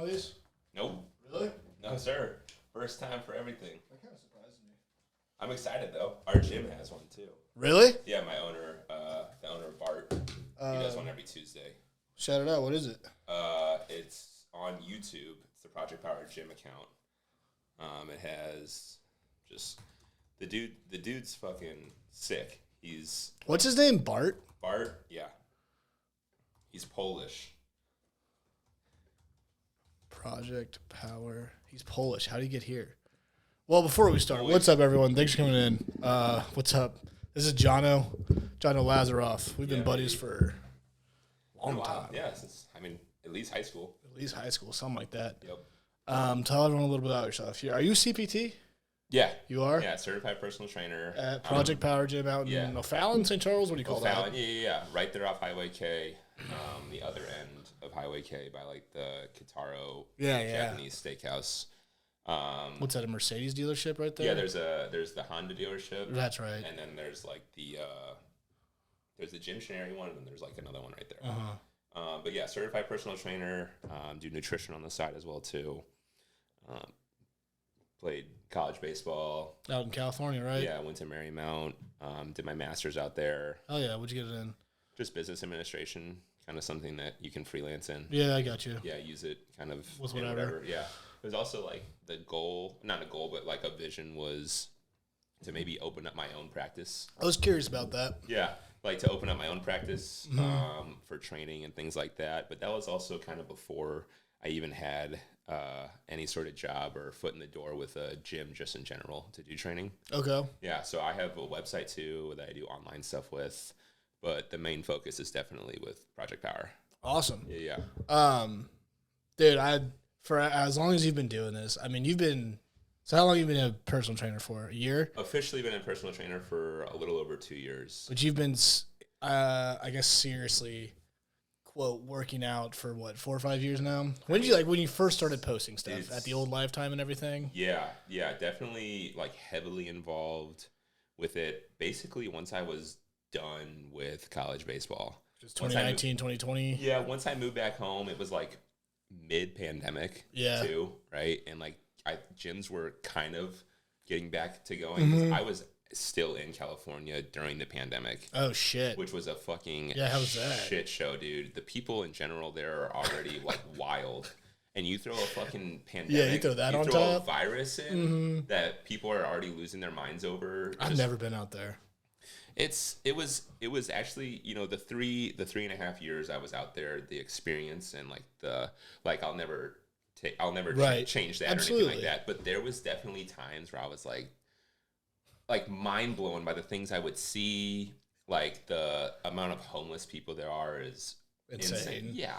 of these? Nope. Really? No, sir. First time for everything. That kind of surprises me. I'm excited though. Our gym has one too. Really? Yeah, my owner, the owner Bart, he does one every Tuesday. Shout it out. What is it? It's on YouTube. It's the Project Power Gym account. It has just the dude's fucking sick. What's his name? Bart? Bart, yeah. He's Polish. Project Power. He's Polish. How did he get here? Well, before we start, what's up, everyone? Thanks for coming in. What's up? This is Jono Lazaroff. We've been buddies for a long time. Yeah, since, at least high school. At least high school, something like that. Yep. Tell everyone a little bit about yourself. Are you a CPT? Yeah. You are? Yeah, certified personal trainer. At Project Power Gym out in O'Fallon, St. Charles? What do you call that? Yeah. Right there off Highway K, the other end of Highway K by like the Kitaro Japanese steakhouse. What's that, a Mercedes dealership right there? Yeah, there's the Honda dealership. That's right. And then there's like there's the Jim Shinari one, and then there's like another one right there. But yeah, certified personal trainer, do nutrition on the side as well too. Played college baseball. Out in California, right? Yeah, went to Marymount, did my master's out there. Oh yeah, what'd you get it in? Just business administration, kind of something that you can freelance in. Yeah, I got you. Yeah, use it kind of with whatever. Yeah. It was also like the goal, not a goal, but like a vision was to maybe open up my own practice. I was curious about that. Yeah, like to open up my own practice for training and things like that. But that was also kind of before I even had any sort of job or foot in the door with a gym just in general to do training. Okay. Yeah, so I have a website too that I do online stuff with, but the main focus is definitely with Project Power. Awesome. Yeah. Dude, for as long as you've been doing this, so how long have you been a personal trainer for? A year? Officially been a personal trainer for a little over 2 years. But you've been, I guess, seriously, quote, working out for what, 4 or 5 years now? When you first started posting stuff at the old Lifetime and everything? Yeah, definitely like heavily involved with it. Basically, once I was done with college baseball. Just 2019, 2020? Yeah, once I moved back home, it was like mid-pandemic too, right? And like gyms were kind of getting back to going. I was still in California during the pandemic. Oh shit! Which was a fucking how was that? Shit show, dude. The people in general there are already like wild, and you throw a fucking pandemic, you throw that on throw top. A virus in that people are already losing their minds over. I've never been out there. It was actually, the 3.5 years I was out there, the experience and I'll never change that or anything like that. But there was definitely times where I was like mind blown by the things I would see. Like the amount of homeless people there are is insane. Yeah,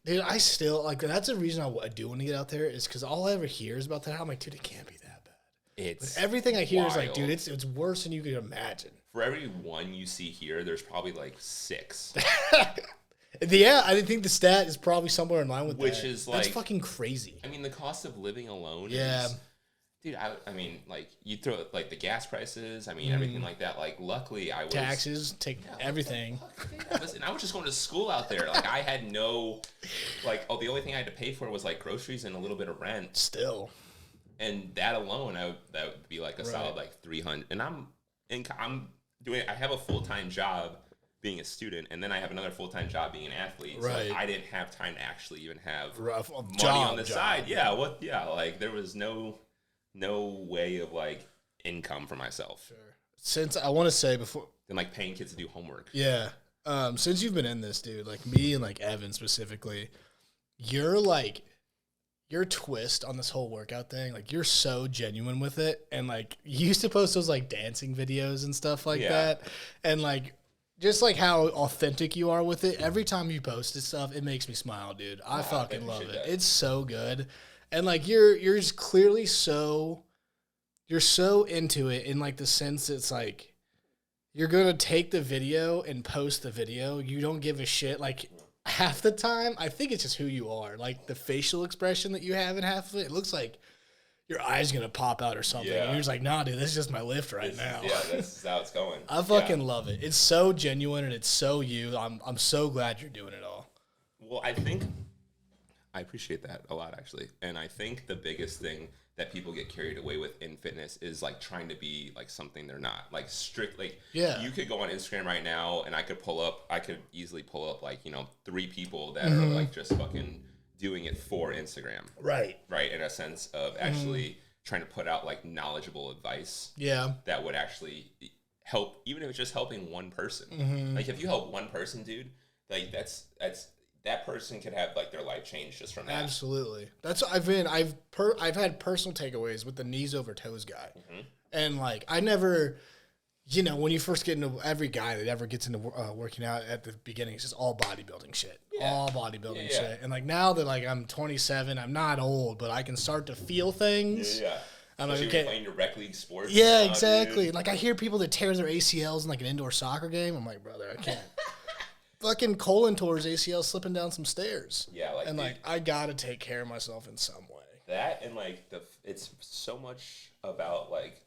dude, I still that's the reason I do want to get out there is because all I ever hear is about that. I'm like, dude, it can't be that bad. But everything I hear is like, dude, it's worse than you could imagine. For every one you see here, there's probably like 6. Yeah, I think the stat is probably somewhere in line with that. Which is like... That's fucking crazy. The cost of living alone is... Dude, you throw like the gas prices, everything like that. Like, luckily I was... Taxes, everything. And I was just going to school out there. Like, I had no... the only thing I had to pay for was like groceries and a little bit of rent. Still. And that alone, that would be like a solid like $300. And I have a full-time job being a student, and then I have another full-time job being an athlete. Right. So I didn't have time to actually even have money on the side. Yeah. There was no way of like income for myself. Sure. Since I want to say before, and like paying kids to do homework. Yeah. Since you've been in this, dude, like me and like Evan specifically, your twist on this whole workout thing, like you're so genuine with it, and like you used to post those like dancing videos and stuff like that, and like just like how authentic you are with it. Every time you post this stuff, it makes me smile, dude. I fucking love it. It's so good, and like you're just clearly you're so into it in like the sense it's like you're gonna take the video and post the video. You don't give a shit like. Half the time, I think it's just who you are. Like, the facial expression that you have in half of it, it looks like your eye's going to pop out or something. And you're just like, nah, dude, this is just my lift right now. Yeah, that's how it's going. I fucking love it. It's so genuine and it's so you. I'm so glad you're doing it all. Well, I think I appreciate that a lot, actually. And I think the biggest thing that people get carried away with in fitness is like trying to be like something they're not. Like strict, like you could go on Instagram right now and I could easily pull up like, 3 people that are like just fucking doing it for Instagram. Right. Right. In a sense of actually trying to put out like knowledgeable advice. Yeah. That would actually help, even if it's just helping one person. Like if you help one person, dude, like that's that person could have like their life change just from that. Absolutely. That's I've had personal takeaways with the knees over toes guy. And like I never, when you first get into, every guy that ever gets into working out at the beginning, it's just all bodybuilding shit. All bodybuilding shit. And like now that like I'm 27, I'm not old, but I can start to feel things. I'm like, okay, playing your rec league sports. Yeah, exactly. Dude. Like I hear people that tear their ACLs in like an indoor soccer game. I'm like, brother, I can't. Fucking Colin tore his ACL slipping down some stairs. Yeah, like, and like I gotta take care of myself in some way. That and like it's so much about like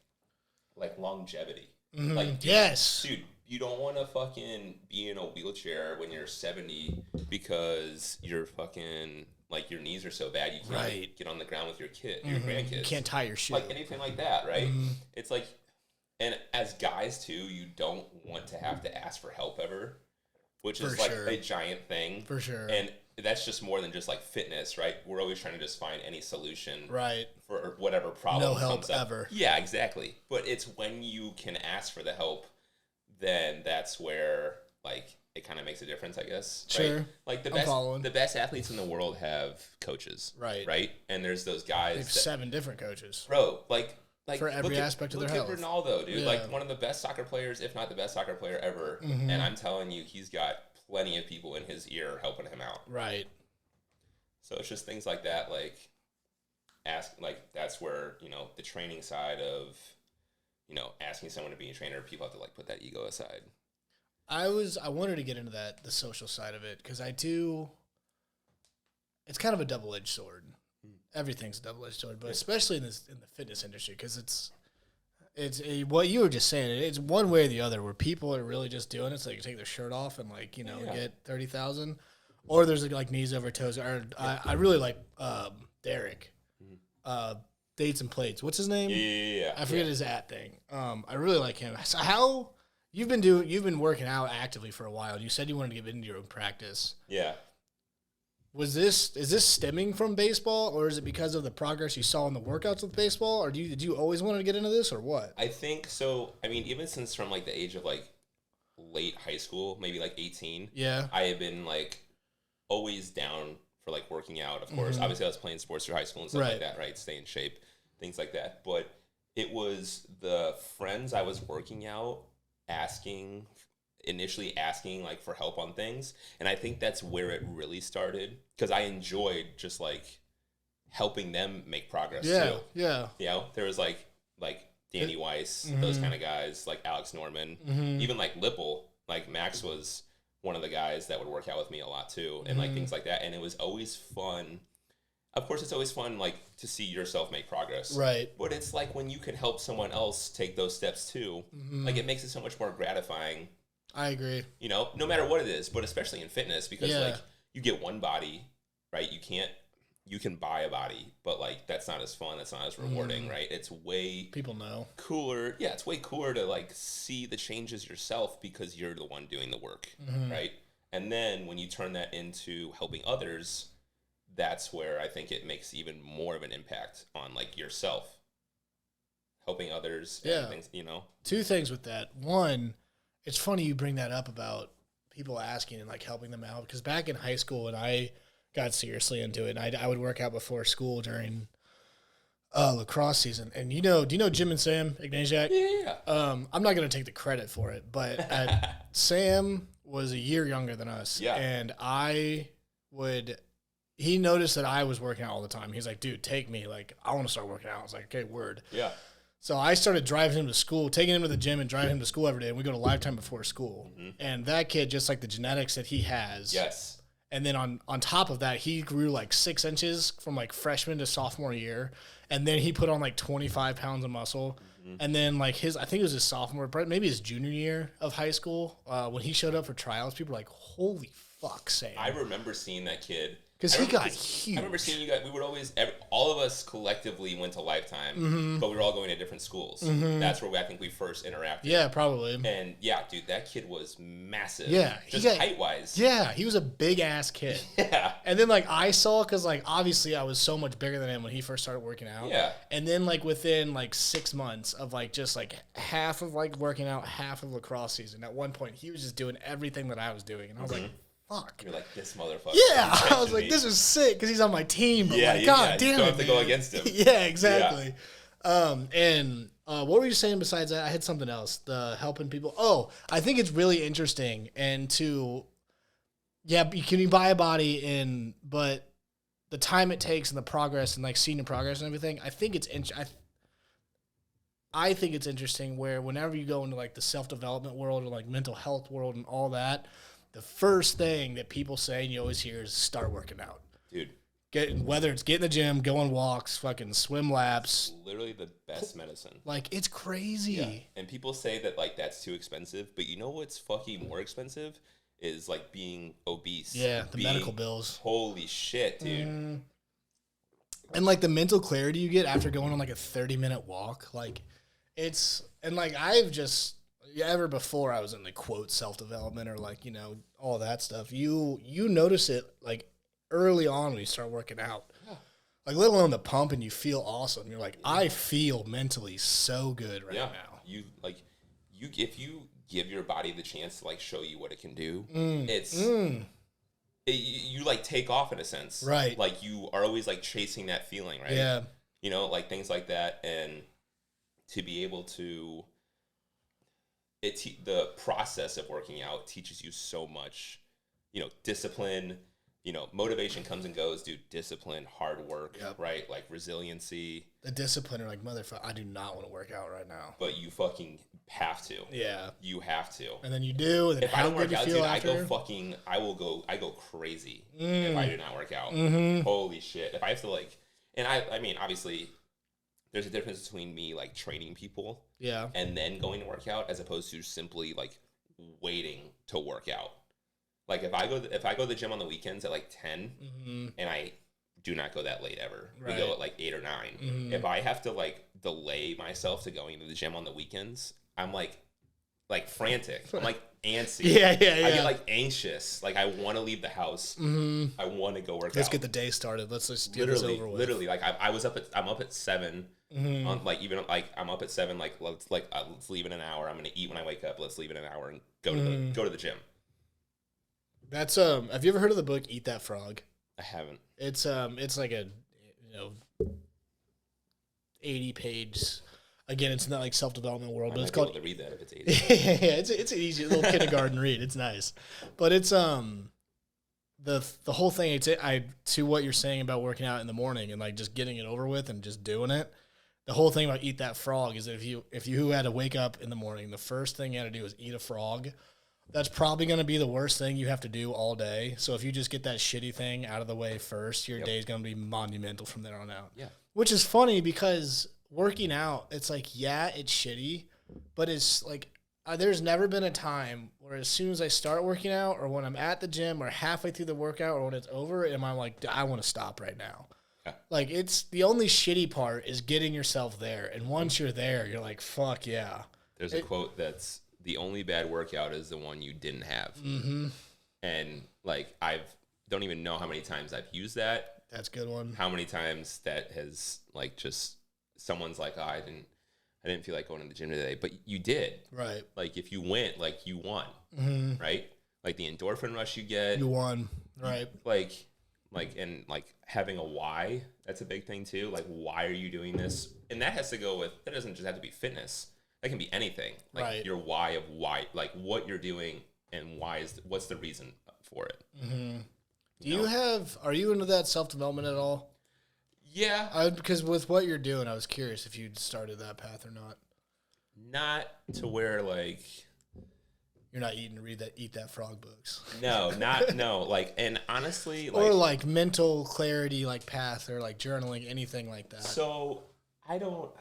longevity. Like dude, you don't want to fucking be in a wheelchair when you're 70 because you're fucking like your knees are so bad you can't get on the ground with your grandkids. You can't tie your shit. Like anything like that, right? It's like, and as guys too, you don't want to have to ask for help ever. Which is like a giant thing. For sure. And that's just more than just like fitness, right? We're always trying to just find any solution for whatever problem no help comes up. Ever. Yeah, exactly. But it's when you can ask for the help, then that's where like it kind of makes a difference, I guess. Sure. Right? Like the best athletes in the world have coaches. Right? And there's those guys. They have 7 different coaches. Bro, like for every aspect of their health. Look at Ronaldo, dude. Yeah. Like one of the best soccer players, if not the best soccer player ever. And I'm telling you, he's got plenty of people in his ear helping him out. Right. So it's just things like that, like that's where, the training side of, asking someone to be a trainer, people have to like put that ego aside. I wanted to get into the social side of it, because it's kind of a double-edged sword. Everything's a double-edged sword, but especially in the fitness industry, because it's what you were just saying. It's one way or the other, where people are really just doing it so they can take their shirt off and like get 30,000, or there's like knees over toes. I really like Derek, Dates and Plates. What's his name? Yeah. I forget his thing. I really like him. So how you've been working out actively for a while. You said you wanted to get into your own practice. Yeah. Is this stemming from baseball, or is it because of the progress you saw in the workouts with baseball, or did you always want to get into this, or what? I think so. I mean, even since from like the age of like late high school, maybe like 18, I have been like always down for like working out. Of course, obviously I was playing sports through high school and stuff like that, right? Stay in shape, things like that. But it was the friends I was working out initially asking like for help on things, and I think that's where it really started, because I enjoyed just like helping them make progress too. There was like Danny Weiss, those kind of guys, like Alex Norman, even like Lipple, like Max was one of the guys that would work out with me a lot too, and like things like that. And it was always fun. Of course, it's always fun like to see yourself make progress, right? But it's like when you can help someone else take those steps too, like it makes it so much more gratifying. I agree. No matter what it is, but especially in fitness, because like you get one body, right? You can buy a body, but like that's not as fun. That's not as rewarding, right? It's way cooler. Yeah, it's way cooler to like see the changes yourself, because you're the one doing the work, right? And then when you turn that into helping others, that's where I think it makes even more of an impact on like yourself, helping others. And things, 2 things with that. One, it's funny you bring that up about people asking and like helping them out, because back in high school when I got seriously into it, and I would work out before school during lacrosse season. And do you know Jim and Sam Ignatiak? Yeah. I'm not going to take the credit for it, but Sam was a year younger than us. Yeah. And he noticed that I was working out all the time. He's like, dude, take me. Like, I want to start working out. I was like, okay, word. Yeah. So I started driving him to school, taking him to the gym and driving him to school every day. And we go to Lifetime before school. And that kid, just like the genetics that he has. Yes. And then on top of that, he grew like 6 inches from like freshman to sophomore year. And then he put on like 25 pounds of muscle. And then like I think it was his sophomore, maybe his junior year of high school, when he showed up for trials, people were like, holy fuck, Sam. I remember seeing that kid Because he got huge. I remember seeing you guys. We would always, all of us collectively went to Lifetime, but we were all going to different schools. That's where I think we first interacted. Yeah, probably. And yeah, dude, that kid was massive. Yeah, just height wise. Yeah, he was a big ass kid. Yeah. And then like I saw, because like obviously I was so much bigger than him when he first started working out. Yeah. And then like within like 6 months of like just like half of like working out, half of lacrosse season. At one point, he was just doing everything that I was doing, and I was like, fuck. You're like, this motherfucker. Yeah, I was like, this is sick because he's on my team. But like, God damn it, don't have to go against him. Yeah, exactly. And what were you saying besides that? I had something else. The helping people. Oh, I think it's really interesting and you buy a body but the time it takes and the progress and like seeing the progress and everything. I think it's I think it's interesting where whenever you go into like the self-development world or like mental health world and all that, the first thing that people say and you always hear is start working out. Dude. Whether it's get in the gym, go on walks, fucking swim laps. It's literally the best medicine. Like, it's crazy. Yeah. And people say that, like, that's too expensive. But you know what's fucking more expensive? Is, like, being obese. Yeah, the medical bills. Holy shit, dude. And, like, the mental clarity you get after going on, like, a 30-minute walk. Like, it's... And, like, I've just... Ever before I was in the quote self-development or like, you know, all that stuff, you notice it like early on when you start working out. Yeah. Like let alone the pump and you feel awesome. You're like, I feel mentally so good right now. If you give your body the chance to like show you what it can do, you like take off in a sense. Right. Like you are always like chasing that feeling, right? Yeah. You know, like things like that. And to be able to the process of working out teaches you so much, you know, discipline, you know, motivation comes and goes, dude, discipline, hard work, right? Like resiliency. The discipline are like, motherfucker, I do not want to work out right now. But you fucking have to. Yeah. You have to. And then you do. And then if I don't work out, dude, I go crazy if I do not work out. Holy shit. If I have to like, and I mean, obviously, there's a difference between me like training people, and then going to work out as opposed to simply like waiting to work out. Like if I go to the gym on the weekends at like 10, and I do not go that late ever. Right. We go at like 8 or 9. If I have to like delay myself to going to the gym on the weekends, I'm like frantic. I'm like antsy. Yeah. I get like anxious. Like I want to leave the house. I want to go work out. Let's get the day started. Let's just get this over with. Literally, like I'm up at 7. On like even like I'm up at 7. Like let's leave in an hour. I'm gonna eat when I wake up. Let's leave in an hour and go to the gym. That's have you ever heard of the book Eat That Frog? I haven't. It's like a 80-page. Again, it's not like self-development world, but it's called. To read that if it's 80. Yeah, it's an easy little kindergarten read. It's nice, but it's the whole thing. To what you're saying about working out in the morning and like just getting it over with and just doing it. The whole thing about Eat That Frog is that if you had to wake up in the morning, the first thing you had to do is eat a frog. That's probably going to be the worst thing you have to do all day. So if you just get that shitty thing out of the way first, your day is going to be monumental from there on out. Yeah. Which is funny because working out, it's like, yeah, it's shitty, but it's like there's never been a time where as soon as I start working out or when I'm at the gym or halfway through the workout or when it's over, am I like, I want to stop right now. Yeah. Like it's the only shitty part is getting yourself there. And once you're there, you're like, fuck yeah. There's a quote that's, the only bad workout is the one you didn't have. And like don't even know how many times I've used that. That's a good one. How many times that has like just someone's like, oh, I didn't feel like going to the gym today, but you did. Right. Like if you went, like you won. Right. Like the endorphin rush you get. You won. Right. And having a why, that's a big thing too. Like, why are you doing this? And that has to go with, that doesn't just have to be fitness. That can be anything. Like your why of why, like what you're doing and what's the reason for it. Are you into that self-development at all? Yeah. Because with what you're doing, I was curious if you'd started that path or not. Not to where like. You're not eat that frog books. No. Like, and honestly, like. Or like mental clarity, like path or like journaling, anything like that. So I don't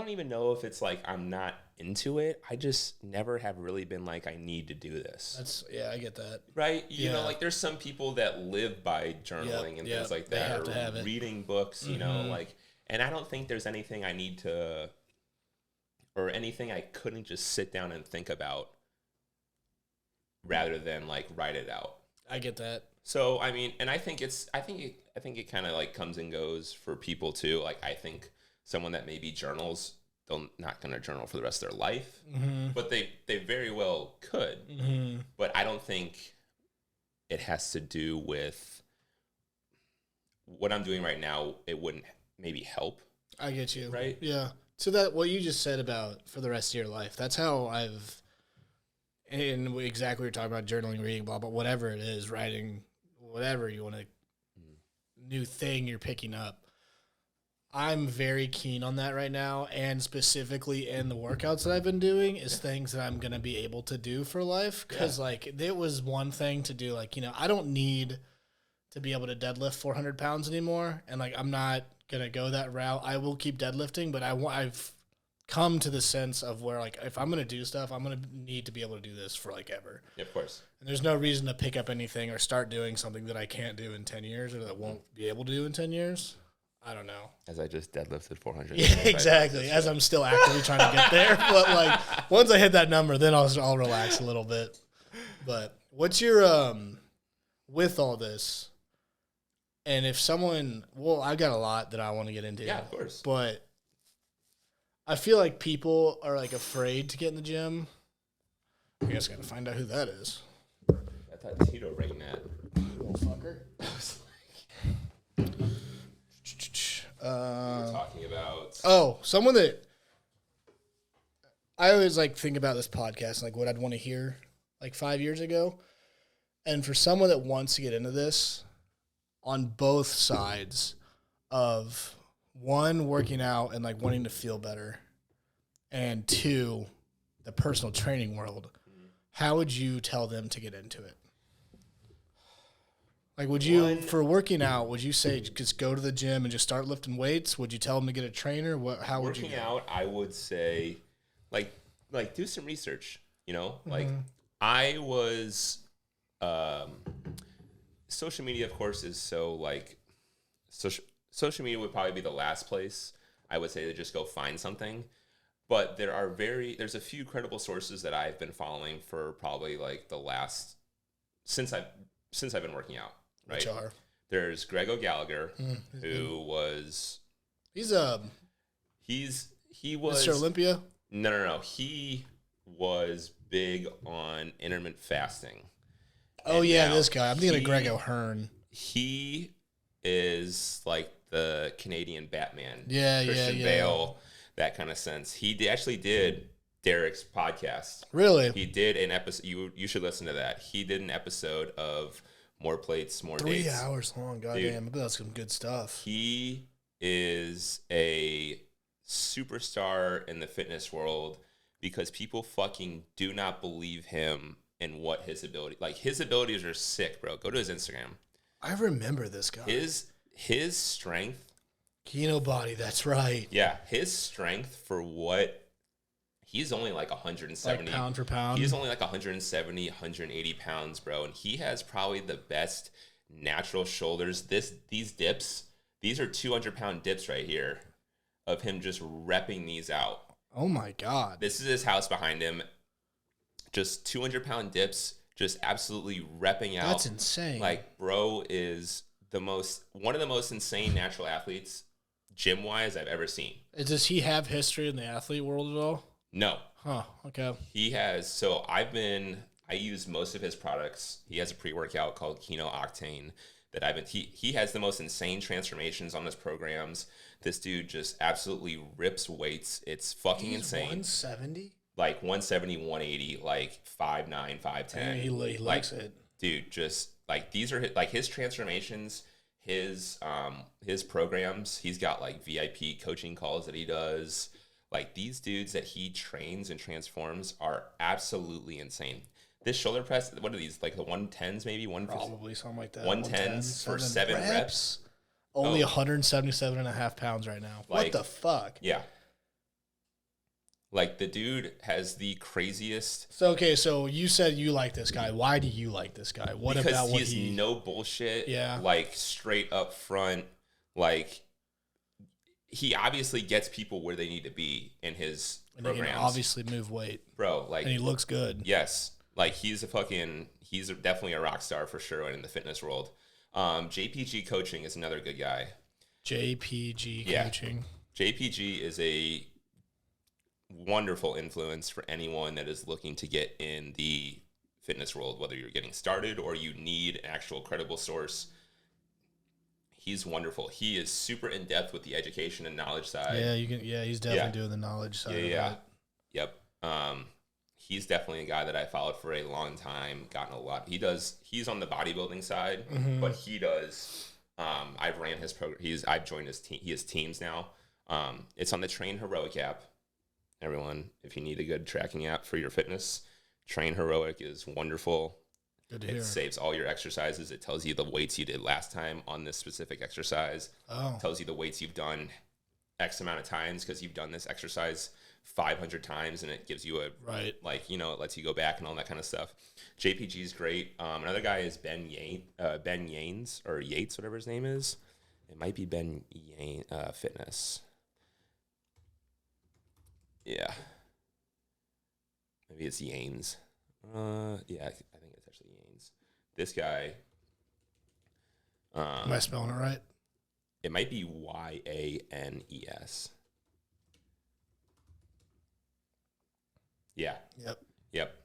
even know if it's like I'm not into it. I just never have really been like, I need to do this. I get that. Right? You know, like there's some people that live by journaling and things like that. They have to have it. Reading books, you know, like, and I don't think there's anything I need to, or anything I couldn't just sit down and think about rather than like write it out. I get that. So, I mean, and I think it kind of like comes and goes for people too. Like, I think someone that maybe journals, they're not going to journal for the rest of their life, but they very well could. But I don't think it has to do with what I'm doing right now. It wouldn't maybe help. I get you. Right? Yeah. So that what you just said about for the rest of your life, that's how and exactly what you're talking about, journaling, reading, blah, blah, whatever it is, writing, whatever you want to, new thing you're picking up. I'm very keen on that right now, and specifically in the workouts that I've been doing is things that I'm going to be able to do for life. Because, like, it was one thing to do, like, you know, I don't need to be able to deadlift 400 pounds anymore, and, like, I'm not going to go that route. I will keep deadlifting, but I've come to the sense of where, like, if I'm going to do stuff, I'm going to need to be able to do this for, like, ever. Yeah, of course. And there's no reason to pick up anything or start doing something that I can't do in 10 years or that won't be able to do in 10 years. I don't know. As I just deadlifted 400. Yeah, exactly. As I'm still actively trying to get there. But, like, once I hit that number, then I'll relax a little bit. But what's your, with all this, and if someone, well, I got a lot that I want to get into. Yeah, of course. But I feel like people are, like, afraid to get in the gym. I guess I got to find out who that is. I thought Tito rang that. Little fucker. We're talking about. Oh, someone that I always like think about this podcast, like what I'd want to hear like 5 years ago. And for someone that wants to get into this on both sides of one, working out and like wanting to feel better, and two, the personal training world, how would you tell them to get into it? Like, would you, for working out, would you say just go to the gym and just start lifting weights? Would you tell them to get a trainer? How would you working out? I would say, like do some research. You know, like I was, social media, of course, is so like social media would probably be the last place I would say to just go find something. But there's a few credible sources that I've been following for probably like the last since I've been working out. Right. Which are? There's Greg O'Gallagher, who was he was Mr. Olympia. No. He was big on intermittent fasting. Oh, and yeah, this guy. I'm thinking of Greg O'Hearn. He is like the Canadian Batman. Yeah, Christian Bale, that kind of sense. He actually did Derek's podcast. Really? He did an episode. You should listen to that. He did an episode of More Plates, More 3 Dates. 3 hours long. Goddamn. That's some good stuff. He is a superstar in the fitness world because people fucking do not believe him in what his ability. Like, his abilities are sick, bro. Go to his Instagram. I remember this guy. His strength. Kino body, that's right. Yeah, his strength for what. He's only like 170. Like pound for pound. He's only like 170, 180 pounds, bro. And he has probably the best natural shoulders. These dips, these are 200-pound dips right here of him just repping these out. Oh, my God. This is his house behind him. Just 200-pound dips, just absolutely repping out. That's insane. Like, bro is one of the most insane natural athletes, gym-wise, I've ever seen. Does he have history in the athlete world at all? No. Huh, okay. He has, so I use most of his products. He has a pre-workout called Keno Octane that he has the most insane transformations on his programs. This dude just absolutely rips weights. It's fucking insane. 170? Like 170, 180, like 5'9", 5'10". He likes it. Dude, just like these are like his transformations, his programs. He's got like VIP coaching calls that he does. Like, these dudes that he trains and transforms are absolutely insane. This shoulder press, what are these? Like the 110s maybe? Probably something like that. 110s for 7 reps. Only 177.5 pounds right now. Like, what the fuck? Yeah. Like, the dude has the craziest. So, okay, so you said you like this guy. Why do you like this guy? What because about what he's no bullshit. Yeah. Like, straight up front. Like, he obviously gets people where they need to be in his programs. They can obviously move weight. Bro, like. And he looks good. Yes. Like, he's definitely a rock star for sure in the fitness world. JPG Coaching is another good guy. JPG Coaching. JPG is a wonderful influence for anyone that is looking to get in the fitness world, whether you're getting started or you need an actual credible source. He's wonderful. He is super in depth with the education and knowledge side. Yeah, he's definitely doing the knowledge side. Yeah. Yep. He's definitely a guy that I followed for a long time, gotten a lot. He's on the bodybuilding side, but he does. I've ran his program. I've joined his team. He has teams now. It's on the Train Heroic app. Everyone, if you need a good tracking app for your fitness, Train Heroic is wonderful. Good to hear. It saves all your exercises. It tells you the weights you did last time on this specific exercise. Oh. It tells you the weights you've done X amount of times because you've done this exercise 500 times, and it gives you it lets you go back and all that kind of stuff. JPG is great. Another guy is Ben Yanes or Yates, whatever his name is. It might be Ben Yanes Fitness. Yeah. Maybe it's Yanes. I think it's actually Yanes. This guy. Am I spelling it right? It might be Yanes. Yeah. Yep.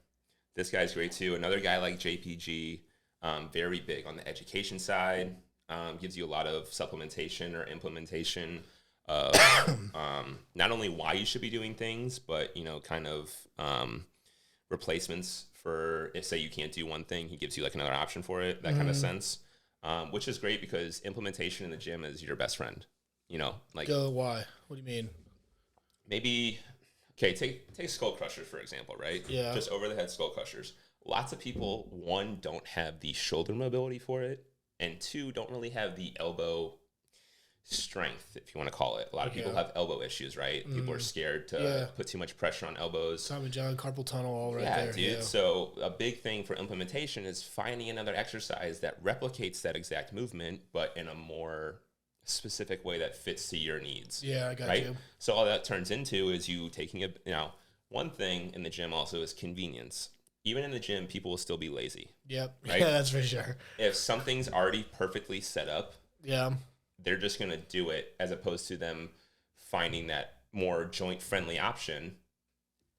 This guy's great too. Another guy like JPG, very big on the education side. Gives you a lot of supplementation or implementation of not only why you should be doing things, but kind of replacements for if say you can't do one thing, he gives you like another option for it. That kind of sense, which is great because implementation in the gym is your best friend. Why? What do you mean? Maybe. Okay, take skull crushers, for example, right? Yeah. Just over-the-head skull crushers. Lots of people, one, don't have the shoulder mobility for it, and two, don't really have the elbow strength, if you want to call it. A lot of people have elbow issues, right? People are scared to put too much pressure on elbows. Tommy John, carpal tunnel, all right there. Dude. Yeah. So a big thing for implementation is finding another exercise that replicates that exact movement, but in a more specific way that fits to your needs. Yeah, I got you. So all that turns into is you taking one thing in the gym also is convenience. Even in the gym, people will still be lazy. Yep. Right? Yeah, that's for sure. If something's already perfectly set up, they're just going to do it as opposed to them finding that more joint friendly option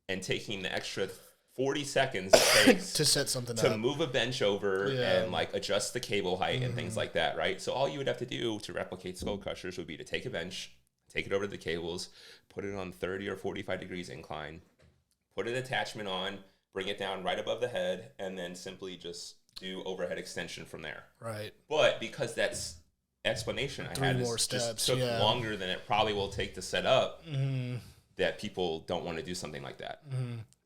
and taking the extra 40 seconds it takes to set something to up, move a bench over and adjust the cable height and things like that, right? So all you would have to do to replicate skull crushers would be to take a bench, take it over to the cables, put it on 30 or 45 degrees incline, put an attachment on, bring it down right above the head, and then simply just do overhead extension from there. Right. But because that's explanation I had just took longer than it probably will take to set up, that people don't want to do something like that.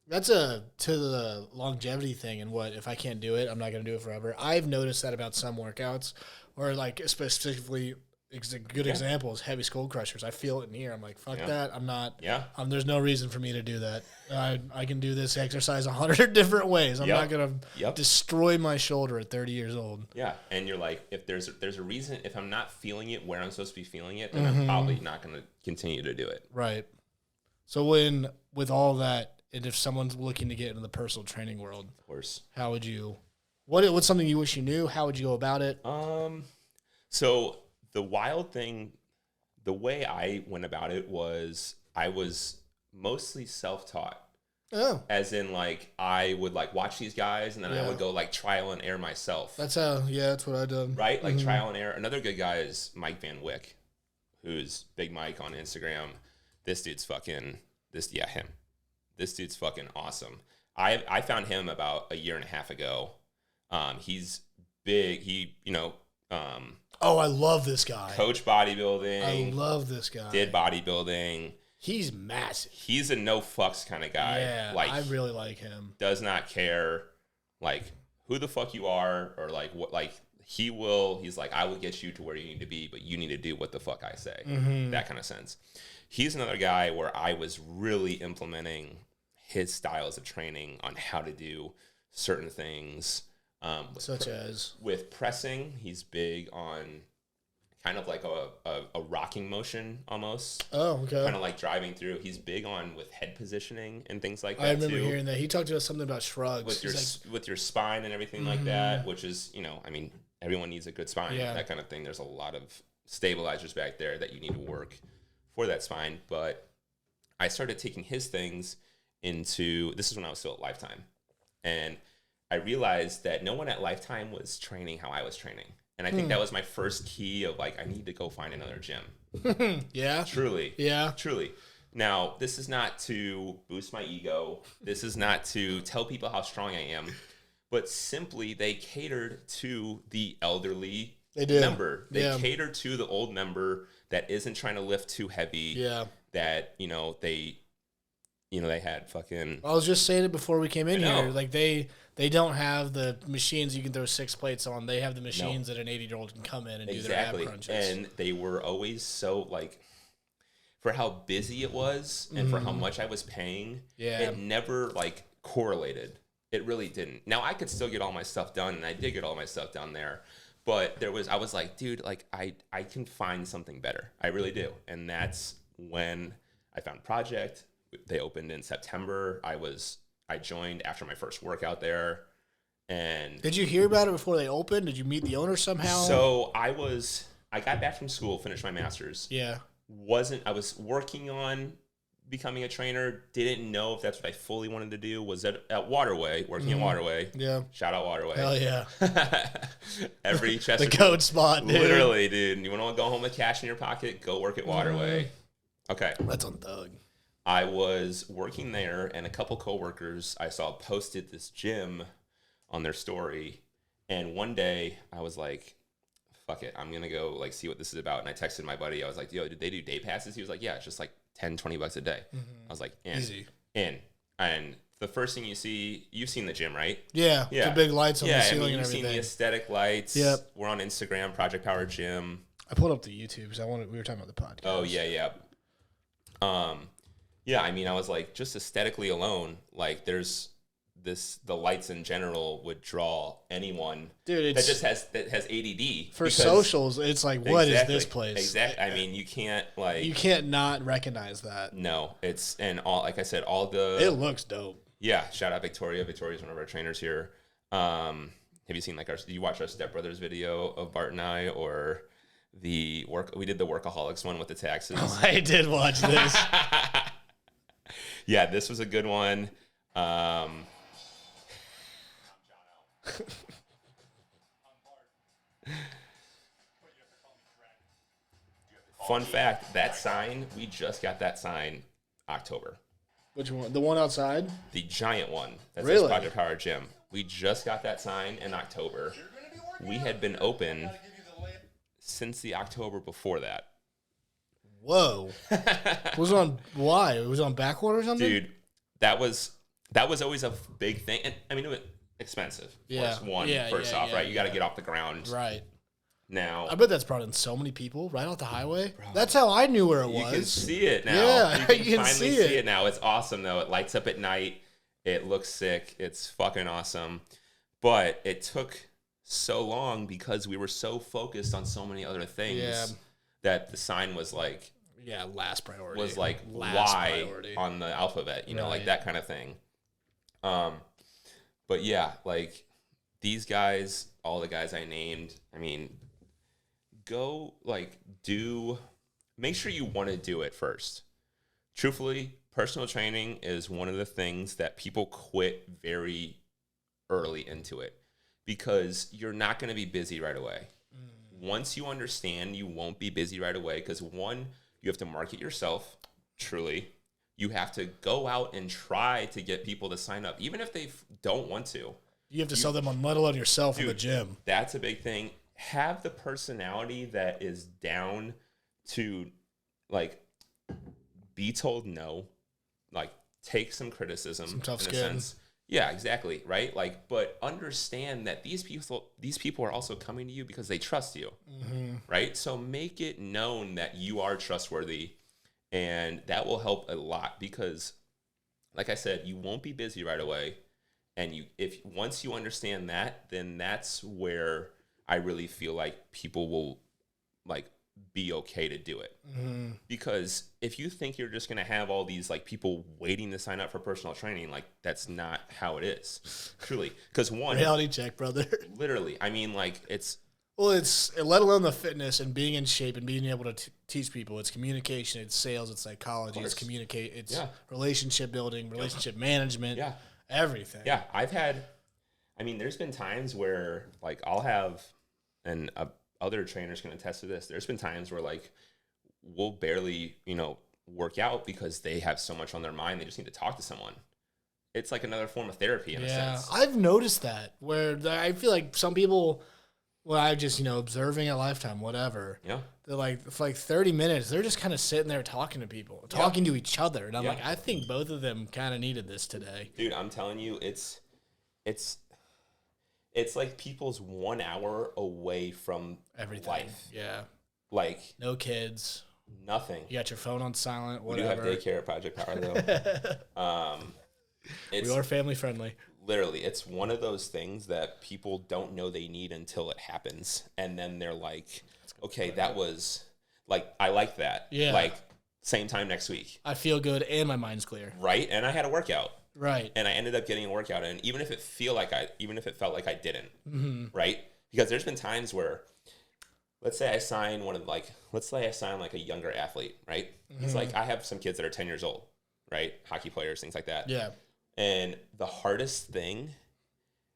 That's to the longevity thing and what if I can't do it, I'm not going to do it forever. I've noticed that about some workouts, or like specifically a good example is heavy skull crushers. I feel it in here. I'm like, fuck that. I'm not. Yeah. There's no reason for me to do that. I can do this exercise 100 different ways. I'm not going to destroy my shoulder at 30 years old. Yeah, and you're like, if there's a reason, if I'm not feeling it where I'm supposed to be feeling it, then I'm probably not going to continue to do it. Right. So with all that, and if someone's looking to get into the personal training world, of course, how would you? What's something you wish you knew? How would you go about it? So the wild thing, the way I went about it was I was mostly self-taught. Oh. As in, I would watch these guys, and then I would go trial and error myself. That's what I did. Right, trial and error. Another good guy is Mike Van Wyck, who's Big Mike on Instagram. This dude's him. This dude's fucking awesome. I found him about a year and a half ago. He's big. He, I love this guy. Coach bodybuilding. I love this guy. Did bodybuilding. He's massive. He's a no fucks kind of guy. Yeah, I really like him. Does not care, who the fuck you are or what. he's like, I will get you to where you need to be, but you need to do what the fuck I say. That kind of sense. He's another guy where I was really implementing his styles of training on how to do certain things. Such as? With pressing, he's big on kind of like a rocking motion almost. Oh, okay. Kind of like driving through. He's big on with head positioning and things like that. I remember hearing that. He talked to us something about shrugs. With your spine and everything like that, which is, I mean, everyone needs a good spine, that kind of thing. There's a lot of stabilizers back there that you need to work for that spine. But I started taking his things into, this is when I was still at Lifetime. And I realized that no one at Lifetime was training how I was training. And I think that was my first key of like, I need to go find another gym. Yeah. Truly. Yeah. Truly. Now, this is not to boost my ego. This is not to tell people how strong I am. But simply, they catered to the elderly member. They catered to the old member that isn't trying to lift too heavy. Yeah. That, they had fucking... I was just saying it before we came in here. Like, they don't have the machines you can throw 6 plates on. They have the machines that an 80-year-old can come in and do their ab crunches. And they were always so, like, for how busy it was and for how much I was paying, it never, like, correlated. It really didn't. Now, I could still get all my stuff done, and I did get all my stuff done there. But I was like, dude, like, I can find something better. I really do. And that's when I found Project. They opened in September. I joined after my first workout there. And did you hear about it before they opened? Did you meet the owner somehow? So I got back from school, finished my master's. Yeah. I was working on becoming a trainer. Didn't know if that's what I fully wanted to do. Was at Waterway, working at Waterway. Yeah. Shout out Waterway. Hell yeah. Every Chester. The code spot, dude. Literally, dude. You want to go home with cash in your pocket? Go work at Waterway. Okay. That's on Thug. I was working there, and a couple coworkers I saw posted this gym on their story. And one day, I was like, fuck it. I'm going to go like see what this is about. And I texted my buddy. I was like, yo, did they do day passes? He was like, yeah, it's just like $10-20 a day. I was like, easy. And the first thing you see, you've seen the gym, right? Yeah. The big lights on the ceiling and everything. You've seen the aesthetic lights. Yep. We're on Instagram, Project Power Gym. I pulled up the YouTube because we were talking about the podcast. Oh, yeah. Yeah, I mean, I was like, just aesthetically alone, like, the lights in general would draw anyone that has ADD. For socials, it's like, what is this place? Exactly. I mean, you can't not recognize that. No, like I said, it looks dope. Yeah, shout out Victoria. Victoria's one of our trainers here. Have you seen did you watch our Step Brothers video of Bart and I, or we did the Workaholics one with the taxes? Oh, I did watch this. Yeah, this was a good one. Fun fact, that sign, we just got that sign October. Which one? The one outside? The giant one. That really? Says Project Power Gym. We just got that sign in October. We had been open since the October before that. Whoa. Was it on why? It was on backward or something? Dude, that was always a big thing. And I mean, it was expensive. Yeah. First off, right? You got to get off the ground. Right. Now, I bet that's brought in so many people right off the highway. Bro, that's how I knew where it was. You can see it now. Yeah, you can finally see it now. It's awesome, though. It lights up at night. It looks sick. It's fucking awesome. But it took so long because we were so focused on so many other things that the sign was like... Yeah, last priority. Was like Y on the alphabet, like that kind of thing. But yeah, like these guys, all the guys I named, I mean, make sure you want to do it first. Truthfully, personal training is one of the things that people quit very early into it because you're not going to be busy right away. Once you understand, you won't be busy right away because one, you have to market yourself, truly. You have to go out and try to get people to sign up, even if they don't want to. You have to sell them on, let alone yourself in the gym. That's a big thing. Have the personality that is down to, like, be told no, like, take some criticism. Some tough in skin. A sense. Yeah, exactly. Right. Like, but understand that these people are also coming to you because they trust you. Mm-hmm. Right. So make it known that you are trustworthy, and that will help a lot because, like I said, you won't be busy right away. And if once you understand that, then that's where I really feel like people will like be okay to do it. Mm-hmm. Because if you think you're just going to have all these like people waiting to sign up for personal training, like that's not how it is. Truly. Because one, reality check, brother. Literally. I mean, like it's let alone the fitness and being in shape and being able to teach people. It's communication, it's sales, it's psychology, it's relationship building, relationship management. Yeah. Everything. Yeah, there's been times where like I'll have, and other trainers can attest to this. There's been times where like we'll barely, work out because they have so much on their mind. They just need to talk to someone. It's like another form of therapy in a sense. I've noticed that where I feel like some people, I just, observing a lifetime, whatever. Yeah. They're like, for like 30 minutes, they're just kind of sitting there talking to people, talking to each other. And I'm like, I think both of them kind of needed this today. Dude, I'm telling you, it's like people's 1 hour away from everything. Life. Yeah. Like. No kids. Nothing. You got your phone on silent, whatever. We do have daycare at Project Power, though. We are family friendly. Literally, it's one of those things that people don't know they need until it happens. And then they're like, okay, that was, like, I like that. Yeah. Like, same time next week. I feel good and my mind's clear. Right? And I had a workout. Right. And I ended up getting a workout in, even if it felt like I didn't. Mm-hmm. Right? Because there's been times where, let's say I sign like a younger athlete, right? Mm-hmm. It's like I have some kids that are 10 years old, right? Hockey players, things like that. Yeah. And the hardest thing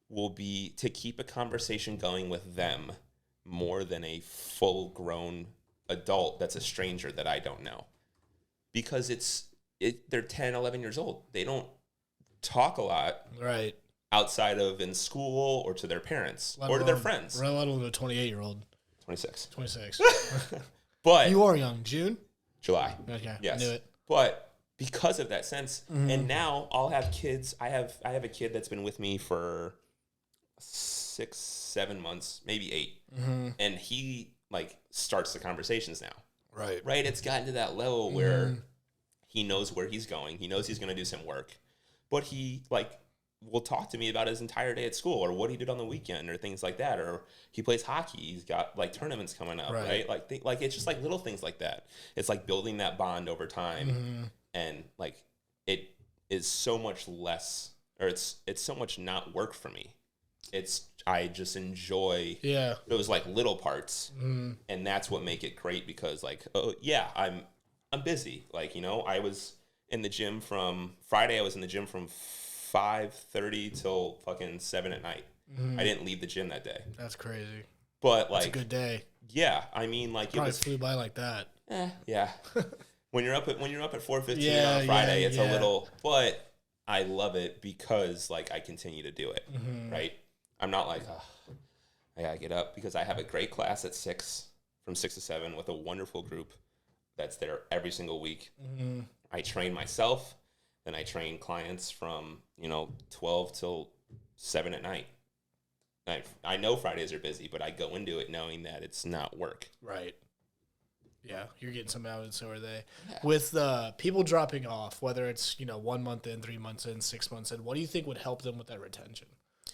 will be to keep a conversation going with them more than a full-grown adult that's a stranger that I don't know. Because they're 10, 11 years old. They don't talk a lot. Right. Outside of in school or to their parents or to their friends. Let alone a 28-year-old. 26. But you are young. June? July. Okay. Yes. I knew it. But because of that sense, and now I'll have kids. I have a kid that's been with me for 6, 7 months, maybe 8, and he like starts the conversations now. Right. Right. It's gotten to that level where he knows where he's going. He knows he's going to do some work, but he like will talk to me about his entire day at school or what he did on the weekend or things like that. Or he plays hockey. He's got like tournaments coming up, right? Like it's just like little things like that. It's like building that bond over time. And like it is so much less, or it's so much not work for me. I just enjoy those like little parts, and that's what make it great. Because like, oh yeah, I'm busy. Like, I was in the gym from Friday. I was in the gym from 5:30 till fucking 7 at night. I didn't leave the gym that day. That's crazy. But like, that's a good day. Yeah, I mean, like probably flew by like that. Yeah. When you're up at 4:15 on a Friday, it's a little. But I love it because like I continue to do it. Right. I'm not like, I gotta get up, because I have a great class at 6, from 6 to 7 with a wonderful group that's there every single week. I train myself, then I train clients from 12 till 7 at night. I know Fridays are busy, but I go into it knowing that it's not work. Right. Yeah, you're getting some out, and so are they. Yeah. With people dropping off, whether it's 1 month in, 3 months in, 6 months in, what do you think would help them with that retention?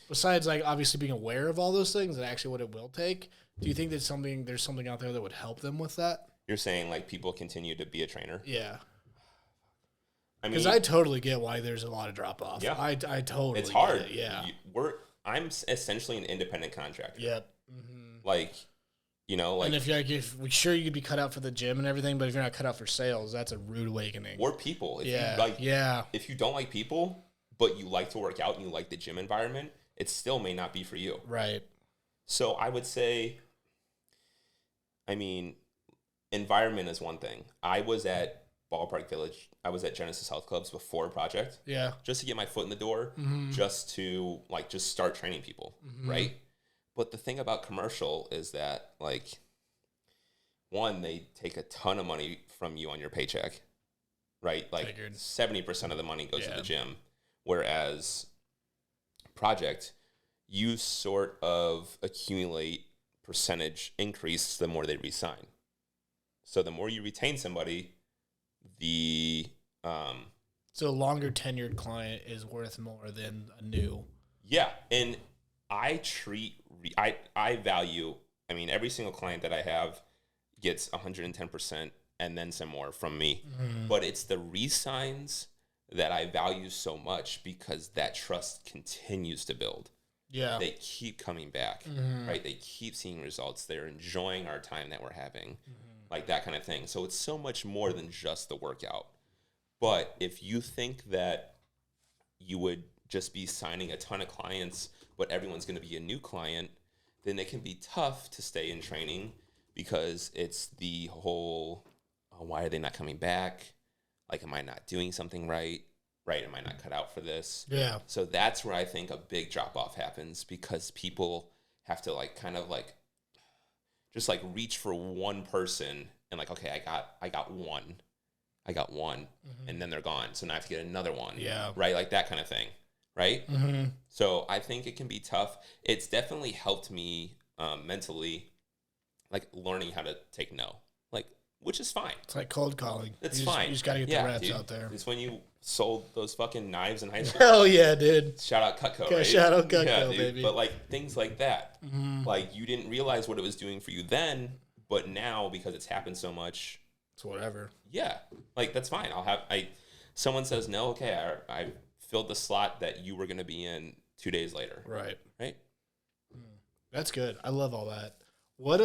Besides, like, obviously being aware of all those things and actually what it will take, do you think there's something out there that would help them with that? You're saying like people continue to be a trainer? Yeah. Because I totally get why there's a lot of drop off. Yeah, I totally. It's hard. Get it. Yeah, I'm essentially an independent contractor. Yep. Like, and if we're sure you could be cut out for the gym and everything, but if you're not cut out for sales, that's a rude awakening. Or people. If you don't like people, but you like to work out and you like the gym environment, it still may not be for you. Right. So I would say, environment is one thing. I was at Ballpark Village. I was at Genesis Health Clubs before Project. Yeah. Just to get my foot in the door, just to just start training people, right? But the thing about commercial is that one, they take a ton of money from you on your paycheck, right? Like 70% of the money goes to the gym, whereas project, you sort of accumulate percentage increase the more they resign. So the more you retain somebody, the so a longer tenured client is worth more than a new. Yeah, and I value. I mean, every single client that I have gets 110% and then some more from me. Mm-hmm. But it's the re-signs that I value so much because that trust continues to build. Yeah, they keep coming back, right? They keep seeing results. They're enjoying our time that we're having, like that kind of thing. So it's so much more than just the workout. But if you think that you would just be signing a ton of clients, but everyone's going to be a new client, then it can be tough to stay in training because it's the whole, oh, why are they not coming back? Like, am I not doing something right? Right? Am I not cut out for this? Yeah. So that's where I think a big drop off happens because people have to like kind of like just like reach for one person and like, okay, I got one. And then they're gone. So now I have to get another one. Yeah. Right? Like that kind of thing. Right? Mm-hmm. So I think it can be tough. It's definitely helped me mentally, like learning how to take no. Like, which is fine. It's like cold calling. It's fine. You just got to get the reps out there. It's when you sold those fucking knives in high school. Hell yeah, dude. Shout out Cutco, right? Shout out Cutco, baby. But like things like that. Mm-hmm. Like you didn't realize what it was doing for you then, but now because it's happened so much, it's whatever. Yeah, like that's fine. Someone says no, okay, I filled the slot that you were going to be in 2 days later. Right. That's good. I love all that. What I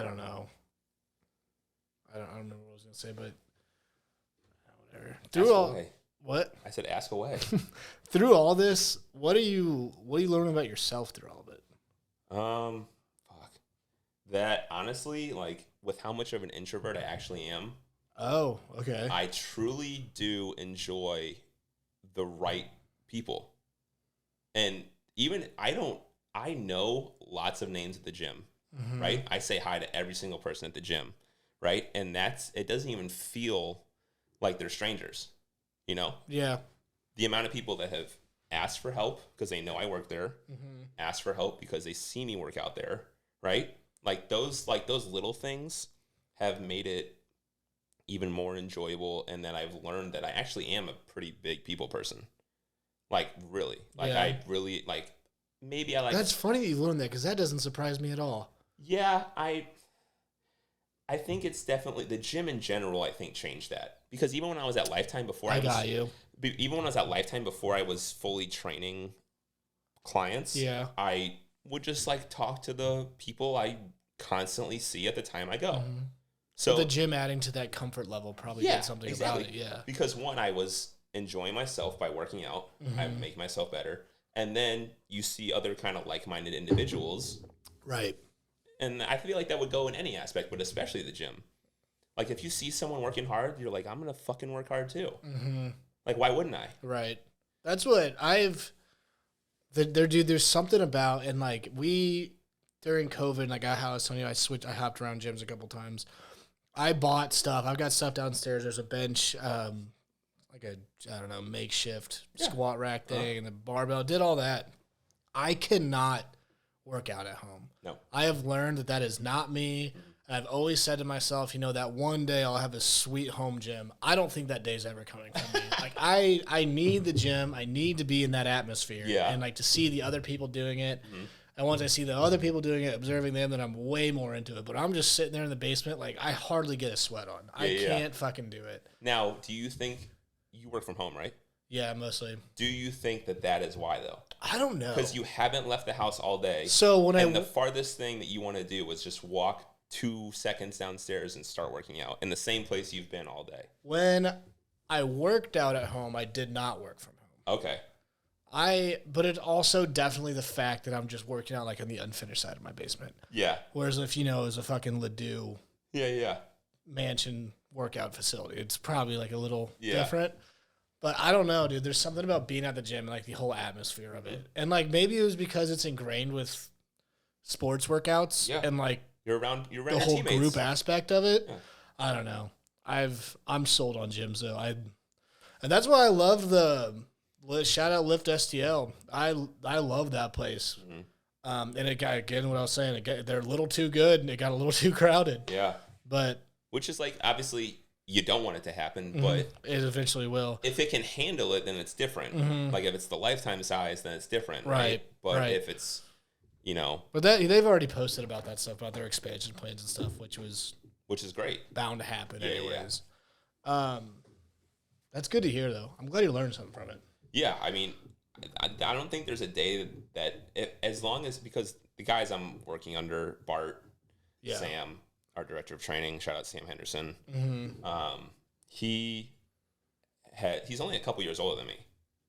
don't know. I don't remember what I was going to say, but whatever. What? I said ask away. Through all this, what are you learning about yourself through all of it? That honestly, like with how much of an introvert I actually am. Oh, okay. I truly do enjoy the right people. And even I know lots of names at the gym, right? I say hi to every single person at the gym, right? And it doesn't even feel like they're strangers, you know? Yeah. The amount of people that have asked for help because they know I work there, asked for help because they see me work out there, right? Like those little things have made it even more enjoyable, and then I've learned that I actually am a pretty big people person. Like really, like I really like. Maybe I like. That's funny that you learned that because that doesn't surprise me at all. Yeah, I think it's definitely the gym in general. I think changed that because even when I was at Lifetime before, even when I was at Lifetime before I was fully training clients. Yeah, I would just like talk to the people I constantly see at the time I go. Mm-hmm. So the gym adding to that comfort level probably did something about it. Yeah. Because one, I was enjoying myself by working out. I make myself better. And then you see other kind of like-minded individuals. Right. And I feel like that would go in any aspect, but especially the gym. Like if you see someone working hard, you're like, I'm going to fucking work hard too. Mm-hmm. Like, why wouldn't I? Right. That's what there's something about, and like during COVID, like how I was telling you, I hopped around gyms a couple times. I bought stuff. I've got stuff downstairs. There's a bench, like a makeshift squat rack thing, and the barbell. Did all that. I cannot work out at home. No. I have learned that is not me. And I've always said to myself, that one day I'll have a sweet home gym. I don't think that day's ever coming for me. Like I need the gym. I need to be in that atmosphere. Yeah. And like to see the other people doing it. Mm-hmm. And once I see the other people doing it, observing them, then I'm way more into it. But I'm just sitting there in the basement, like I hardly get a sweat on. I can't fucking do it. Now, do you think you work from home, right? Yeah, mostly. Do you think that is why, though? I don't know. Because you haven't left the house all day. So the farthest thing that you want to do is just walk 2 seconds downstairs and start working out in the same place you've been all day. When I worked out at home, I did not work from home. Okay. But it's also definitely the fact that I'm just working out like on the unfinished side of my basement. Yeah. Whereas if it was a fucking Ladue mansion workout facility, it's probably like a little different. But I don't know, dude. There's something about being at the gym and like the whole atmosphere of it. And like maybe it was because it's ingrained with sports workouts and like you're around the whole teammates. Group aspect of it. Yeah. I don't know. I'm sold on gyms though. And that's why I love the shout out Lift STL. I love that place. And it got, again, what I was saying, they're a little too good and it got a little too crowded. Yeah. But which is like, obviously you don't want it to happen, but it eventually will. If it can handle it, then it's different. Like if it's the lifetime size, then it's different. Right. But if it's, but they've already posted about that stuff, about their expansion plans and stuff, which is great. Bound to happen anyways. Yeah. That's good to hear, though. I'm glad you learned something from it. Yeah, I mean, I don't think there's a day as long as, because the guys I'm working under, Bart, Sam, our director of training, shout out Sam Henderson. He's only a couple years older than me,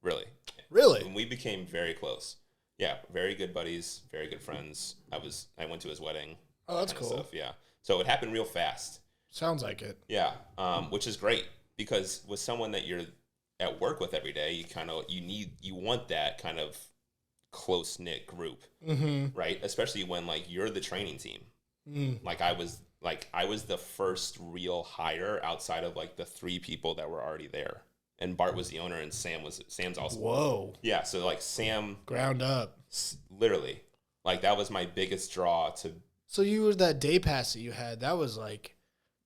really. Really? And we became very close. Yeah, very good buddies, very good friends. I went to his wedding. Oh, that's cool. Stuff, yeah, so it happened real fast. Sounds like it. Yeah, which is great, because with someone that you're at work with every day, you want that kind of close knit group, right? Especially when like you're the training team. Like I was the first real hire outside of like the 3 people that were already there, and Bart was the owner, and Sam's also. Whoa. Yeah, so like Sam, ground up, literally, like that was my biggest draw to. So you were that day pass that you had. That was like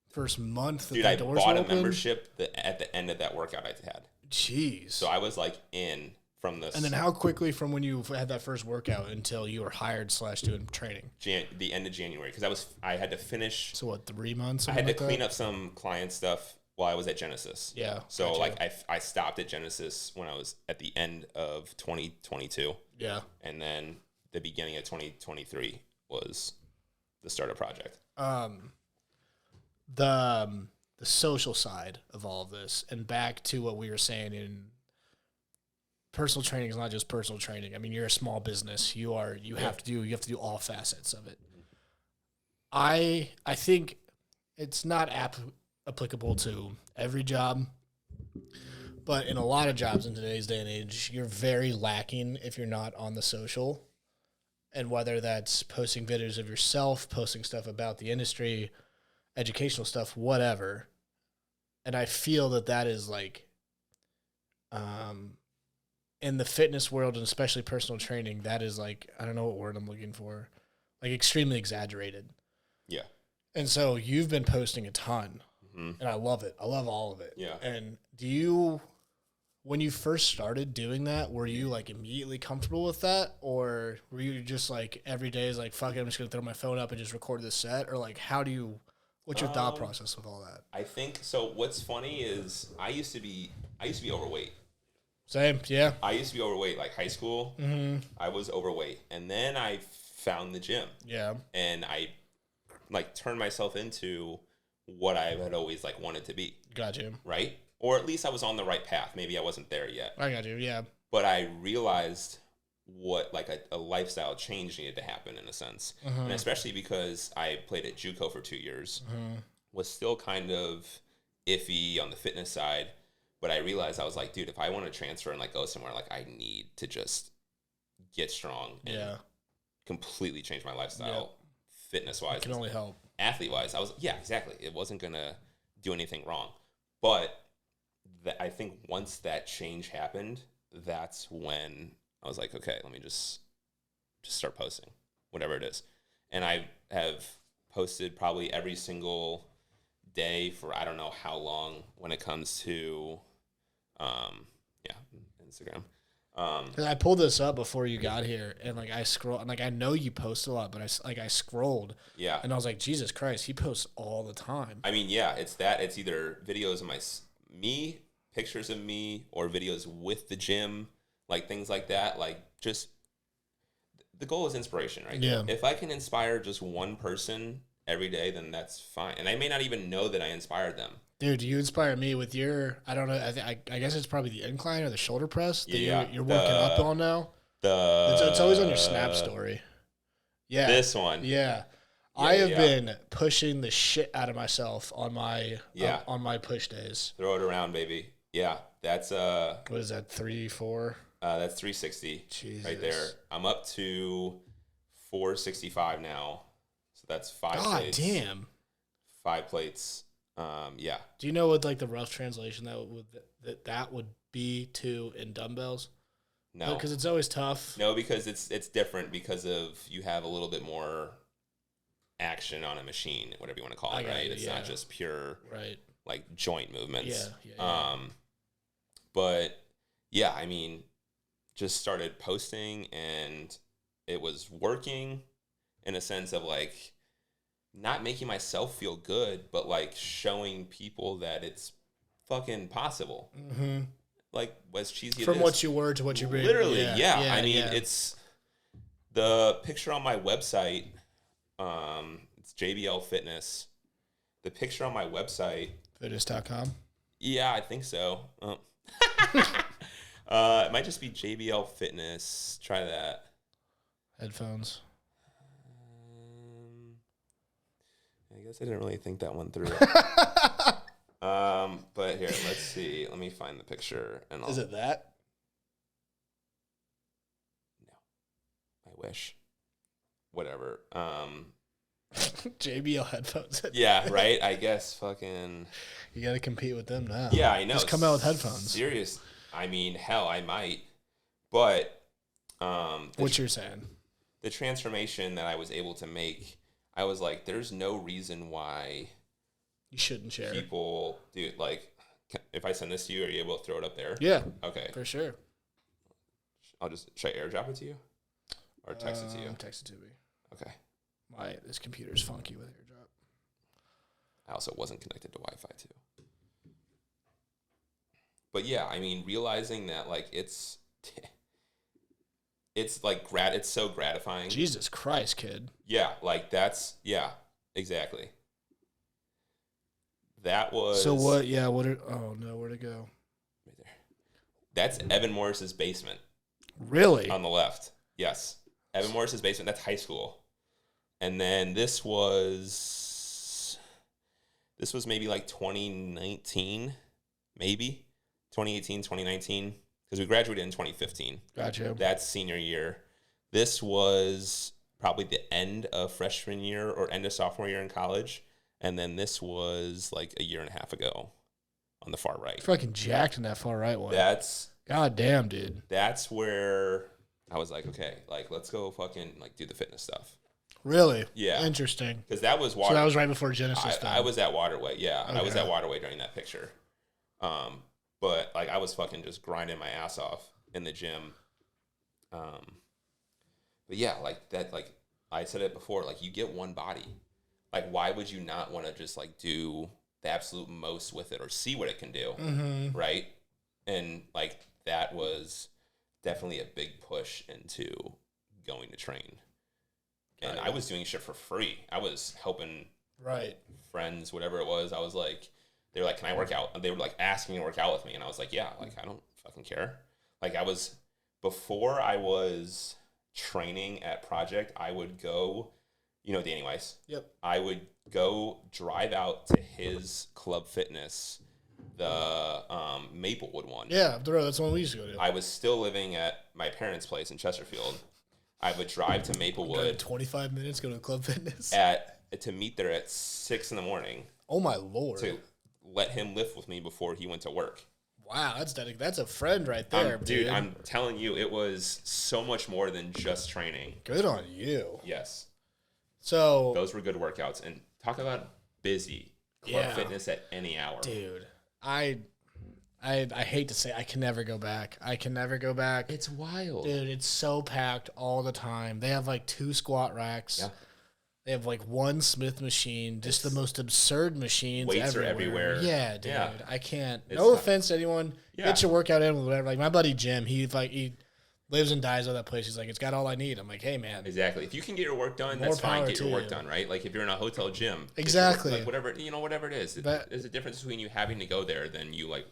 first month. Dude, I bought a membership at the end of that workout I had. Jeez. So I was like in from this. And then how quickly from when you had that first workout until you were hired / doing training? The end of January, because I had to finish. So what, 3 months? I had to clean up some client stuff while I was at Genesis. Yeah. So like I stopped at Genesis when I was at the end of 2022. Yeah. And then the beginning of 2023 was the startup project. The social side of all of this, and back to what we were saying, in personal training is not just personal training. I mean, you're a small business. You have to do all facets of it. I think it's not applicable to every job, but in a lot of jobs in today's day and age, you're very lacking if you're not on the social. And whether that's posting videos of yourself, posting stuff about the industry, educational stuff, whatever. And I feel that is like, in the fitness world, and especially personal training, that is like, I don't know what word I'm looking for, like extremely exaggerated. Yeah. And so you've been posting a ton, and I love it. I love all of it. Yeah. And when you first started doing that, were you like immediately comfortable with that? Or were you just like every day is like, fuck it, I'm just going to throw my phone up and just record this set? Or like, what's your thought process with all that? I think, so what's funny is I used to be overweight. Same, yeah. I used to be overweight, like high school. I was overweight. And then I found the gym. Yeah. And I like turned myself into what I had always like wanted to be. Got you. Right? Or at least I was on the right path. Maybe I wasn't there yet. I got you, yeah. But I realized what like a lifestyle change needed to happen in a sense. And especially because I played at JUCO for 2 years, was still kind of iffy on the fitness side. But I realized, I was like, dude, if I want to transfer and like go somewhere, like I need to just get strong and completely change my lifestyle, fitness wise. It can only help. Athlete wise, exactly. It wasn't gonna do anything wrong. But I think once that change happened, that's when I was like, okay, let me just start posting, whatever it is. And I have posted probably every single day for I don't know how long when it comes to Instagram. I pulled this up before you got here, and like I scroll, and like I know you post a lot, but I scrolled, and I was like, Jesus Christ, he posts all the time. I mean, yeah, it's either videos of me, pictures of me, or videos with the gym, like things like that. Like just the goal is inspiration, right? Yeah. If I can inspire just one person every day, then that's fine. And I may not even know that I inspired them. Dude, you inspire me with your, I don't know, I guess it's probably the incline or the shoulder press that you're working up on now. It's always on your Snap story. Yeah. This one. Yeah. I have been pushing the shit out of myself on my on my push days. Throw it around, baby. Yeah. That's what is that, 3, 4? That's 360. Jesus. Right there. I'm up to 465 now. So that's 5 plates. God damn. 5 plates. Yeah. Do you know what like the rough translation that would B2 in dumbbells? No, because it's always tough. No, because it's different because of you have a little bit more action on a machine, whatever you want to call it, right? It's not just pure like joint movements. Yeah. But yeah, I mean, just started posting and it was working in a sense of like not making myself feel good, but like showing people that it's fucking possible. Mm-hmm. Like, as cheesy from what you were to what you really. Literally, yeah. I mean, it's the picture on my website. It's JBL Fitness. The picture on my website. Fitness.com? Yeah, I think so. It might just be JBL Fitness. Try that. Headphones. I guess I didn't really think that one through. But here, let's see. Let me find the picture. Is it that? No. I wish. Whatever. JBL headphones. Yeah, right? I guess fucking... You got to compete with them now. Yeah, I know. Just come out with headphones. Serious. I mean, hell, I might. But... what you're saying? The transformation that I was able to make, I was like, there's no reason why... You shouldn't share. People, dude, like, if I send this to you, are you able to throw it up there? Yeah. Okay. For sure. Should I airdrop it to you? Or text it to you? Text it to me. Okay. This computer's funky with airdrop. I also wasn't connected to Wi-Fi too. But yeah, I mean, realizing that like it's like it's so gratifying. Jesus Christ, kid. Yeah, like exactly. That was... So what, where'd it go? Right there. That's Evan Morris's basement. Really? On the left. Yes. Evan Morris's basement, that's high school. And then this was maybe like 2019, maybe. 2018, 2019. Because we graduated in 2015. Gotcha. That's senior year. This was probably the end of freshman year or end of sophomore year in college. And then this was like a year and a half ago on the far right. Fucking jacked in that far right one. God damn, dude. That's where I was like, okay, like let's go fucking like do the fitness stuff. Really? Yeah. Interesting. Because that was So that was right before Genesis. I was at Waterway. Yeah. Okay. I was at Waterway during that picture. But like I was fucking just grinding my ass off in the gym. But yeah, like that, like I said it before, like you get one body. Like, why would you not want to just, like, do the absolute most with it or see what it can do, right? And, like, that was definitely a big push into going to train. And I was doing shit for free. I was helping friends, whatever it was. I was like, they were like, can I work out? And they were, like, asking to work out with me. And I was like, yeah, like, I don't fucking care. Like, before I was training at Project, I would go... You know Danny Weiss? Yep. I would go drive out to his Club Fitness, the Maplewood one. Yeah, that's the one we used to go to. I was still living at my parents' place in Chesterfield. I would drive to Maplewood. 25 minutes, go to Club Fitness. To meet there at 6 in the morning. Oh, my Lord. To let him lift with me before he went to work. Wow, that's dedicated. That's a friend right there, dude. I'm telling you, it was so much more than just training. Good on you. Yes. So those were good workouts, and talk about busy Club Fitness at any hour, dude. I hate to say I can never go back. It's wild, dude. It's so packed all the time. They have like 2 squat racks. Yeah. They have like 1 Smith machine. Just the most absurd machines. Weights are everywhere. Yeah, dude. Yeah. I can't. No offense to anyone. Yeah. Get your workout in with whatever. Like my buddy Jim, he lives and dies on that place. He's like, it's got all I need. I'm like, hey, man. Exactly. If you can get your work done, that's fine. Get your work done, right? Like if you're in a hotel gym. Exactly. Like whatever it is. There's a difference between you having to go there than you like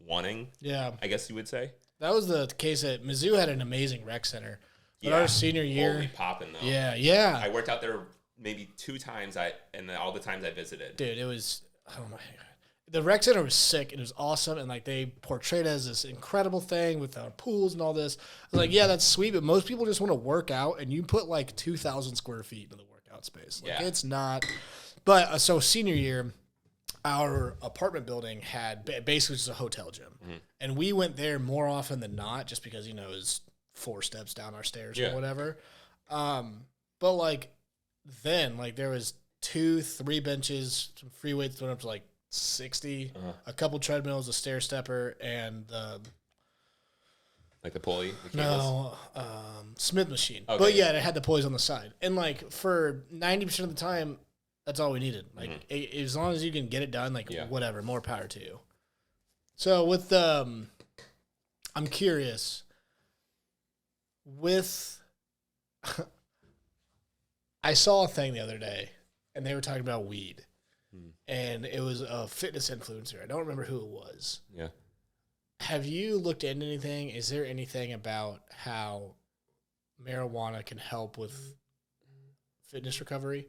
wanting. Yeah. I guess you would say. That was the case at Mizzou had an amazing rec center. But our senior year. Holy popping though. Yeah, yeah. I worked out there maybe 2 times and all the times I visited. Dude, it was, oh my God. The rec center was sick. It was awesome. And, like, they portrayed it as this incredible thing with our pools and all this. I was like, yeah, that's sweet. But most people just want to work out. And you put, like, 2,000 square feet into the workout space. Like, it's not. But, so senior year, our apartment building had basically just a hotel gym. And we went there more often than not just because, you know, it was 4 steps down our stairs or whatever. But, like, then, like, there was 2-3 benches, some free weights went up to, like, 60, a couple treadmills, a stair stepper, and like the pulley? Smith machine. Okay. But, yeah, it had the pulleys on the side. And, like, for 90% of the time, that's all we needed. Like, as long as you can get it done, like, whatever, more power to you. So, with I'm curious, with I saw a thing the other day, and they were talking about weed, and it was a fitness influencer. I don't remember who it was. Yeah. Have you looked into anything? Is there anything about how marijuana can help with fitness recovery?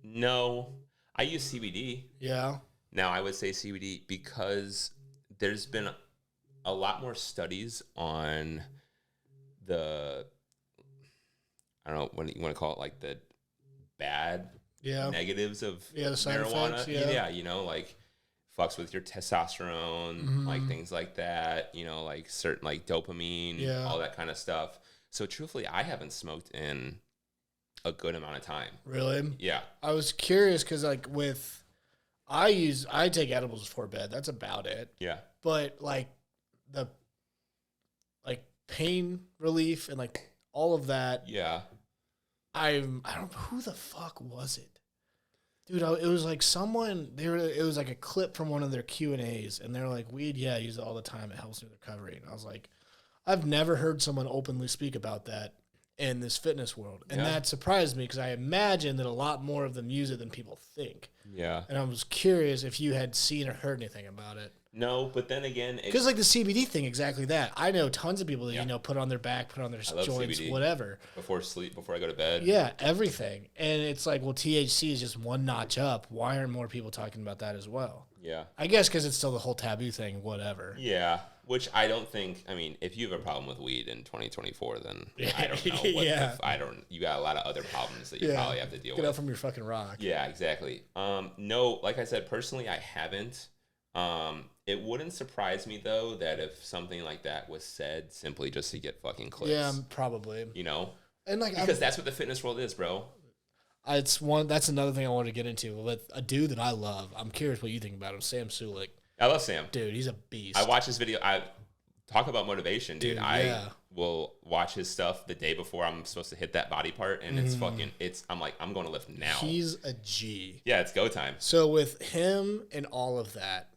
No. I use CBD. Yeah. Now, I would say CBD because there's been a lot more studies on the, I don't know what you want to call it, like the bad negatives of the side marijuana. Effects, yeah, you know, like fucks with your testosterone, like things like that, you know, like certain, like dopamine, all that kind of stuff. So truthfully, I haven't smoked in a good amount of time. Really? Yeah. I was curious because, like, I take edibles before bed. That's about it. Yeah. But, like, the, like, pain relief and, like, all of that. Yeah. I don't know, who the fuck was it? Dude, it was like someone, it was like a clip from one of their Q&As, and they're like, weed, I use it all the time. It helps with recovery. And I was like, I've never heard someone openly speak about that in this fitness world. And that surprised me because I imagine that a lot more of them use it than people think. Yeah. And I was curious if you had seen or heard anything about it. No, but then again, because like the CBD thing, exactly that. I know tons of people that you know put on their back, put on their joints, CBD. Whatever. Before I go to bed. Yeah, everything. And it's like, well, THC is just one notch up. Why aren't more people talking about that as well? Yeah. I guess because it's still the whole taboo thing. Whatever. Yeah, which I don't think. I mean, if you have a problem with weed in 2024, then I don't know. What you got a lot of other problems that you probably have to deal with. Get up from your fucking rock. Yeah, exactly. No, like I said, personally, I haven't. It wouldn't surprise me though that if something like that was said simply just to get fucking clicks. Yeah, probably. You know, and like because that's what the fitness world is, bro. That's another thing I wanted to get into with a dude that I love. I'm curious what you think about him, Sam Sulik. I love Sam. Dude, he's a beast. I watch his video. I talk about motivation, dude. I will watch his stuff the day before I'm supposed to hit that body part, and it's fucking. I'm like, I'm going to lift now. He's a G. Yeah, it's go time. So with him and all of that,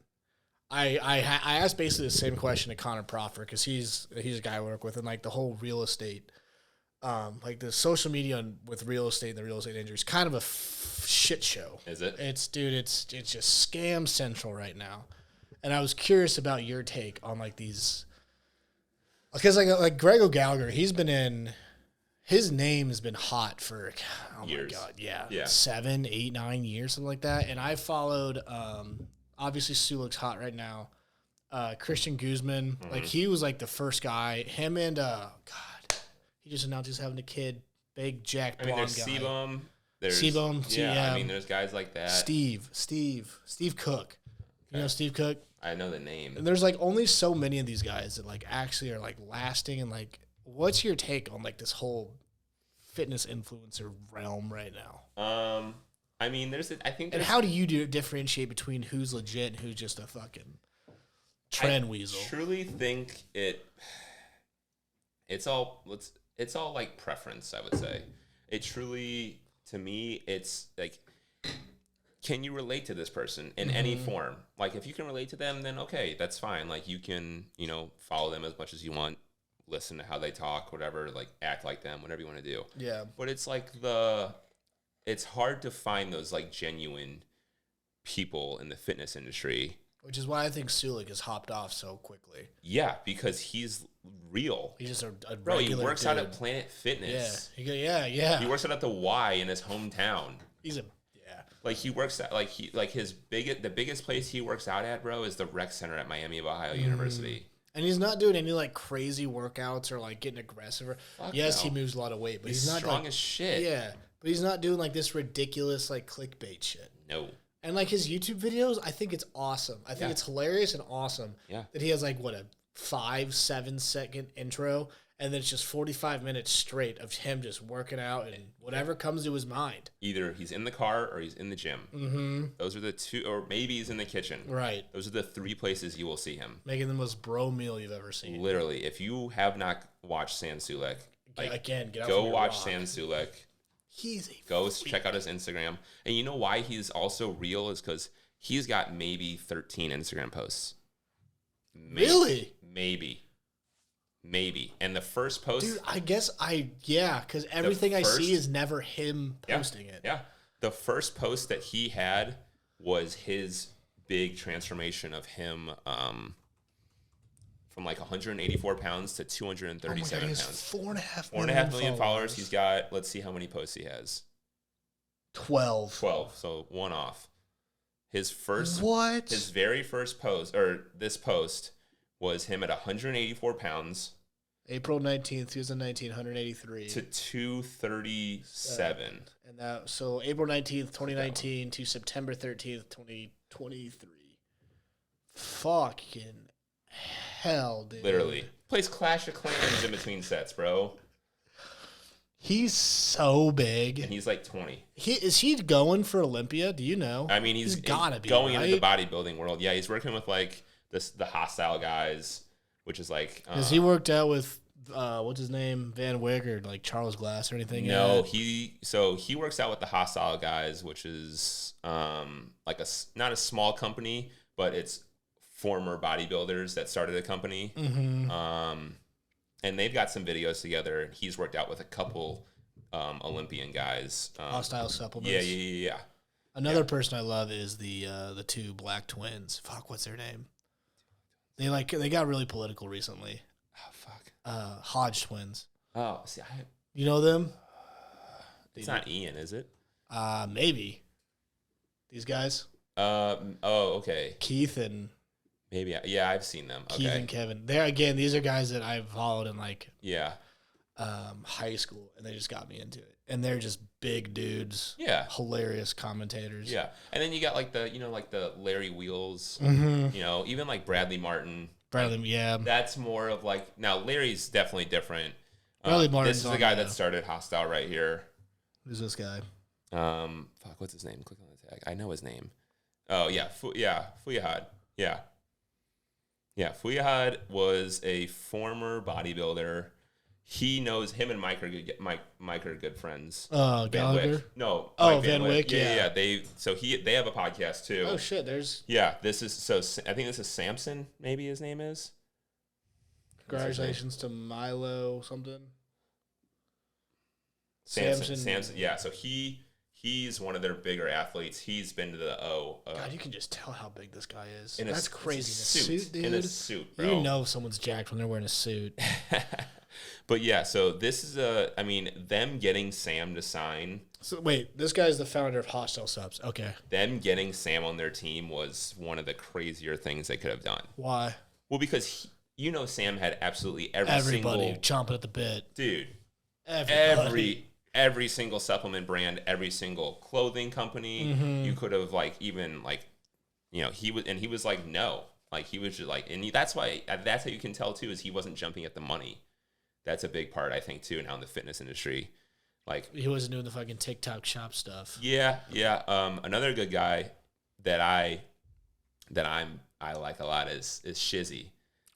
I asked basically the same question to Connor Proffer because he's a guy I work with, and like the whole real estate, like the social media with real estate and the real estate industry is kind of a shit show. Is it? It's just scam central right now, and I was curious about your take on like these, because like Greg O'Gallagher, his name has been hot for years. My god, 7, 8, 9 years, something like that, and I followed. Obviously, Sulik's hot right now. Christian Guzman, like he was like the first guy. Him and he just announced he's having a kid. Big Jack blonde guy. Seabohm. There's Seabohm. Yeah, I mean, there's guys like that. Steve Cook. You know Steve Cook? I know the name. And there's like only so many of these guys that like actually are like lasting. And like, what's your take on like this whole fitness influencer realm right now? I mean, and how do you differentiate between who's legit and who's just a fucking trend weasel? I truly think it's all like preference, I would say. It truly, to me, it's like, can you relate to this person in any form? Like, if you can relate to them, then okay, that's fine. Like, you can, you know, follow them as much as you want, listen to how they talk, whatever, like act like them, whatever you want to do. Yeah. But it's like it's hard to find those like genuine people in the fitness industry. Which is why I think Sulik has hopped off so quickly. Yeah, because he's real. He's just a bro. He regular works dude. out at Planet Fitness. Yeah. He works out at the Y in his hometown. Like he works at the biggest place he works out at, bro, is the rec center at Miami of Ohio University. And he's not doing any like crazy workouts or like getting aggressive. Yes, he moves a lot of weight, but he's not strong like, as shit. Yeah. But he's not doing like this ridiculous like clickbait shit. No. And like his YouTube videos, I think it's awesome. I think it's hilarious and awesome. Yeah. That he has like a 5-7 second intro, and then it's just 45 minutes straight of him just working out and whatever comes to his mind. Either he's in the car or he's in the gym. Mm-hmm. Those are the two, or maybe he's in the kitchen. Right. Those are the 3 places you will see him. Making the most bro meal you've ever seen. Literally, if you have not watched Sam Sulek, get out go watch Sam Sulek. Go check out his Instagram. And you know why he's also real is because he's got maybe 13 Instagram posts. Really? Maybe. And the first post... Dude, I guess because everything I see is never him posting it. Yeah. The first post that he had was his big transformation of him from like 184 pounds to 237 pounds. 4.5 million followers. He's got, let's see how many posts he has. 12. So 1 off. His very first post, or this post, was him at 184 pounds. April 19th, 2019, 183. To 237. So April 19th, 2019 to September 13th, 2023. Fucking hell, dude. Literally. Plays Clash of Clans in between sets, bro. He's so big. And he's like 20. Is he going for Olympia? Do you know? I mean, he's gotta be going into the bodybuilding world. Yeah, he's working with like the hostile guys, which is like... Has he worked out with, what's his name, Van Wyck or like Charles Glass or anything? No, he works out with the hostile guys, which is like not a small company, but it's former bodybuilders that started a company. Mm-hmm. And they've got some videos together. He's worked out with a couple Olympian guys. Hostile supplements. Yeah. Another person I love is the 2 black twins. Fuck, what's their name? They got really political recently. Oh fuck. Hodge twins. Oh, see, you know them? It's not Ian, is it? Maybe. These guys. Okay. Keith and. Maybe, yeah, I've seen them. Keith and Kevin. These are guys that I've followed in high school, and they just got me into it. And they're just big dudes. Yeah. Hilarious commentators. Yeah. And then you got like the Larry Wheels, mm-hmm. Even like Bradley Martin. Yeah. That's more of like, now Larry's definitely different. Bradley Martin. This is the guy that started Hostile right here. Who's this guy? Fuck, what's his name? Click on the tag. I know his name. Oh, yeah. Fuyahad. Yeah. Yeah, Fuyahad was a former bodybuilder. He knows him and Mike are good friends. Gallagher? No. Van Wyck. Yeah. They have a podcast too. Oh shit, there's. Yeah, I think this is Samson. Maybe his name is. Congratulations to Milo something. Samson. Yeah, so he's one of their bigger athletes. He's been to the O. God, you can just tell how big this guy is. That's crazy. In a suit, dude. In a suit, bro. You know if someone's jacked when they're wearing a suit. But yeah, so this is them getting Sam to sign. So wait, this guy's the founder of Hostile Subs. Okay. Them getting Sam on their team was one of the crazier things they could have done. Why? Well, because Sam had absolutely everybody chomping at the bit. Dude. Everybody. Every single supplement brand, every single clothing company, mm-hmm. you could have he was like, no, like he was just like, and that's how you can tell too, is he wasn't jumping at the money. That's a big part, I think, too, now in the fitness industry. Like, he wasn't doing the fucking TikTok shop stuff. Yeah. Another good guy that I like a lot is Shizzy.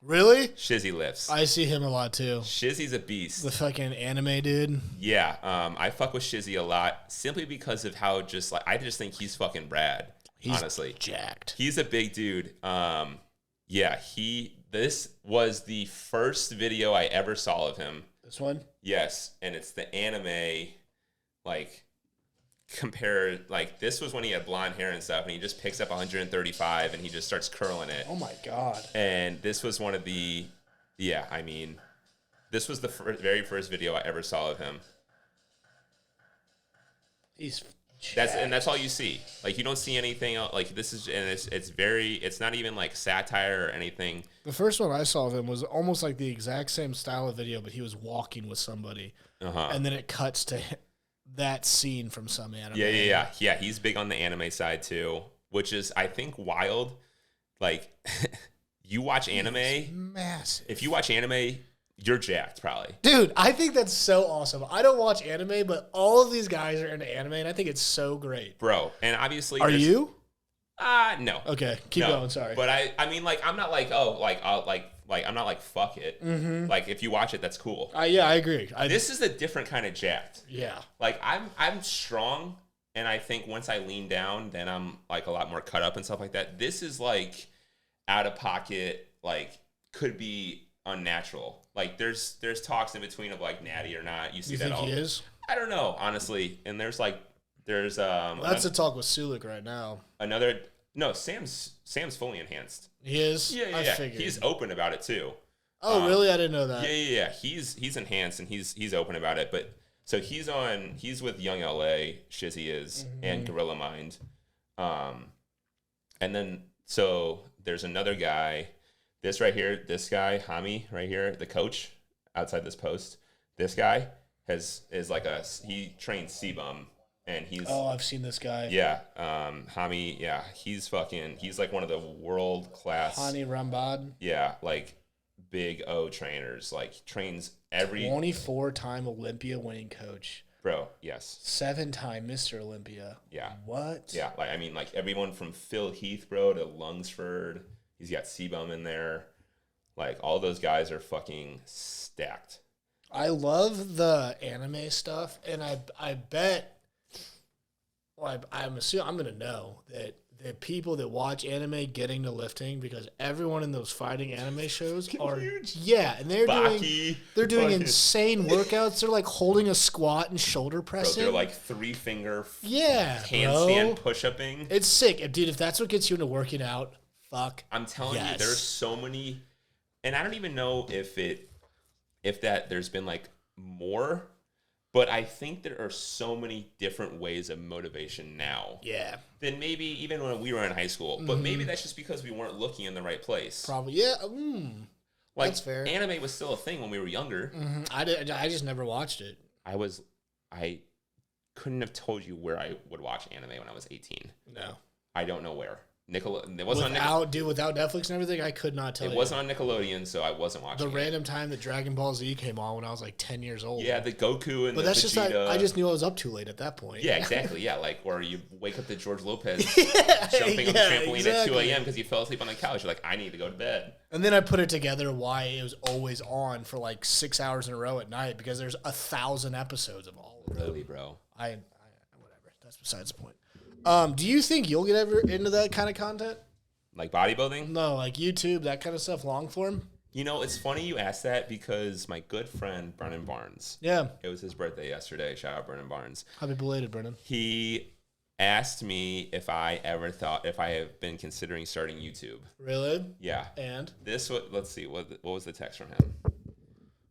Really? Shizzy lifts. I see him a lot too. Shizzy's a beast. The fucking anime dude. Yeah. I fuck with Shizzy a lot simply because of how I just think he's fucking rad. Honestly, jacked. He's a big dude. Yeah. This was the first video I ever saw of him. This one? Yes, and it's the anime, this was when he had blonde hair and stuff, and he just picks up 135 and he just starts curling it. Oh my god. And this was one of the, this was the very first video I ever saw of him. He's that's all you see. You don't see anything else. This is, and it's not even satire or anything. The first one I saw of him was almost like the exact same style of video, but he was walking with somebody. Uh-huh. And then it cuts to that scene from some anime. Yeah. He's big on the anime side too, which is, I think, wild. Like, you watch anime. Massive. If you watch anime, you're jacked, probably. Dude, I think that's so awesome. I don't watch anime, but all of these guys are into anime, and I think it's so great. Bro, and obviously... Are you? No. Okay, keep going, sorry. But I mean, like, I'm not like, I'm not like, fuck it. Mm-hmm. Like, if you watch it, that's cool. Yeah, I agree. This is a different kind of jacked. Yeah. Like, I'm strong, and I think once I lean down, then I'm, like, a lot more cut up and stuff like that. This is, like, out of pocket, like, could be unnatural. Like, there's talks in between of, like, natty or not. You see that all. You think he is? I don't know, honestly. And there's that's the talk with Sulik right now. Sam's fully enhanced. He is? Yeah. I figured. He's open about it too. Oh, really? I didn't know that. Yeah. He's enhanced and he's open about it. But so he's with Young LA, Shizzy is, and Gorilla Mind. And then so there's another guy, this guy, Hami, right here, the coach outside this post. This guy he trains C-Bum. And I've seen this guy. Yeah. Hami, yeah. He's like one of the world class. Hani Rambad. Yeah. Like big O trainers. Like trains every. 24-time Olympia winning coach. Bro, yes. 7-time Mr. Olympia. Yeah. What? Yeah. Like, I mean, like everyone from Phil Heath, bro, to Lungsford. He's got C-Bum in there. Like all those guys are fucking stacked. I love the anime stuff. And I bet. Well, I'm assuming I'm going to know that the people that watch anime getting to lifting, because everyone in those fighting anime shows are huge. Yeah, and they're doing insane workouts. They're like holding a squat and shoulder pressing. Bro, they're like 3-finger handstand push-upping. It's sick. Dude, if that's what gets you into working out, fuck. I'm telling you, there's so many, and I don't even know if there's been like more. But I think there are so many different ways of motivation now. Yeah. Than maybe even when we were in high school. But maybe that's just because we weren't looking in the right place. Probably. Yeah. Like, that's fair. Anime was still a thing when we were younger. Mm-hmm. I just never watched it. I couldn't have told you where I would watch anime when I was 18. No. I don't know where. It wasn't without Netflix and everything, I could not tell you. It wasn't on Nickelodeon, so I wasn't watching the random time that Dragon Ball Z came on when I was like 10 years old. Yeah, the Goku and but the that's Vegeta. Just I just knew I was up too late at that point. Yeah, exactly. Yeah, like, or you wake up to George Lopez jumping on the trampoline at 2 a.m. because you fell asleep on the couch. You're like, I need to go to bed. And then I put it together why it was always on for like 6 hours in a row at night, because there's 1,000 episodes of all of them. Really, bro? Whatever. That's besides the point. Do you think you'll get ever into that kind of content? Like bodybuilding? No, like YouTube, that kind of stuff, long form? You know, it's funny you asked that because my good friend, Brennan Barnes. Yeah. It was his birthday yesterday. Shout out Brennan Barnes. Happy belated, Brennan. He asked me if I have been considering starting YouTube. Really? Yeah. And? Let's see, what was the text from him?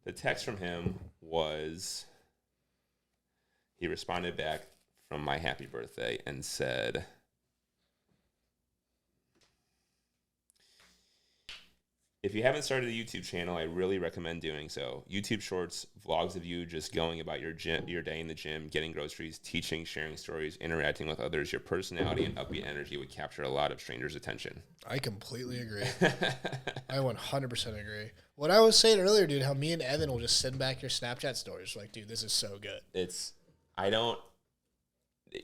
The text from him was, he responded back from my happy birthday and said, if you haven't started a YouTube channel, I really recommend doing so. YouTube shorts, vlogs of you just going about your day in the gym, getting groceries, teaching, sharing stories, interacting with others. Your personality and upbeat energy would capture a lot of strangers' attention. I completely agree. I 100% agree. What I was saying earlier, dude, how me and Evan will just send back your Snapchat stories. Like, dude, this is so good.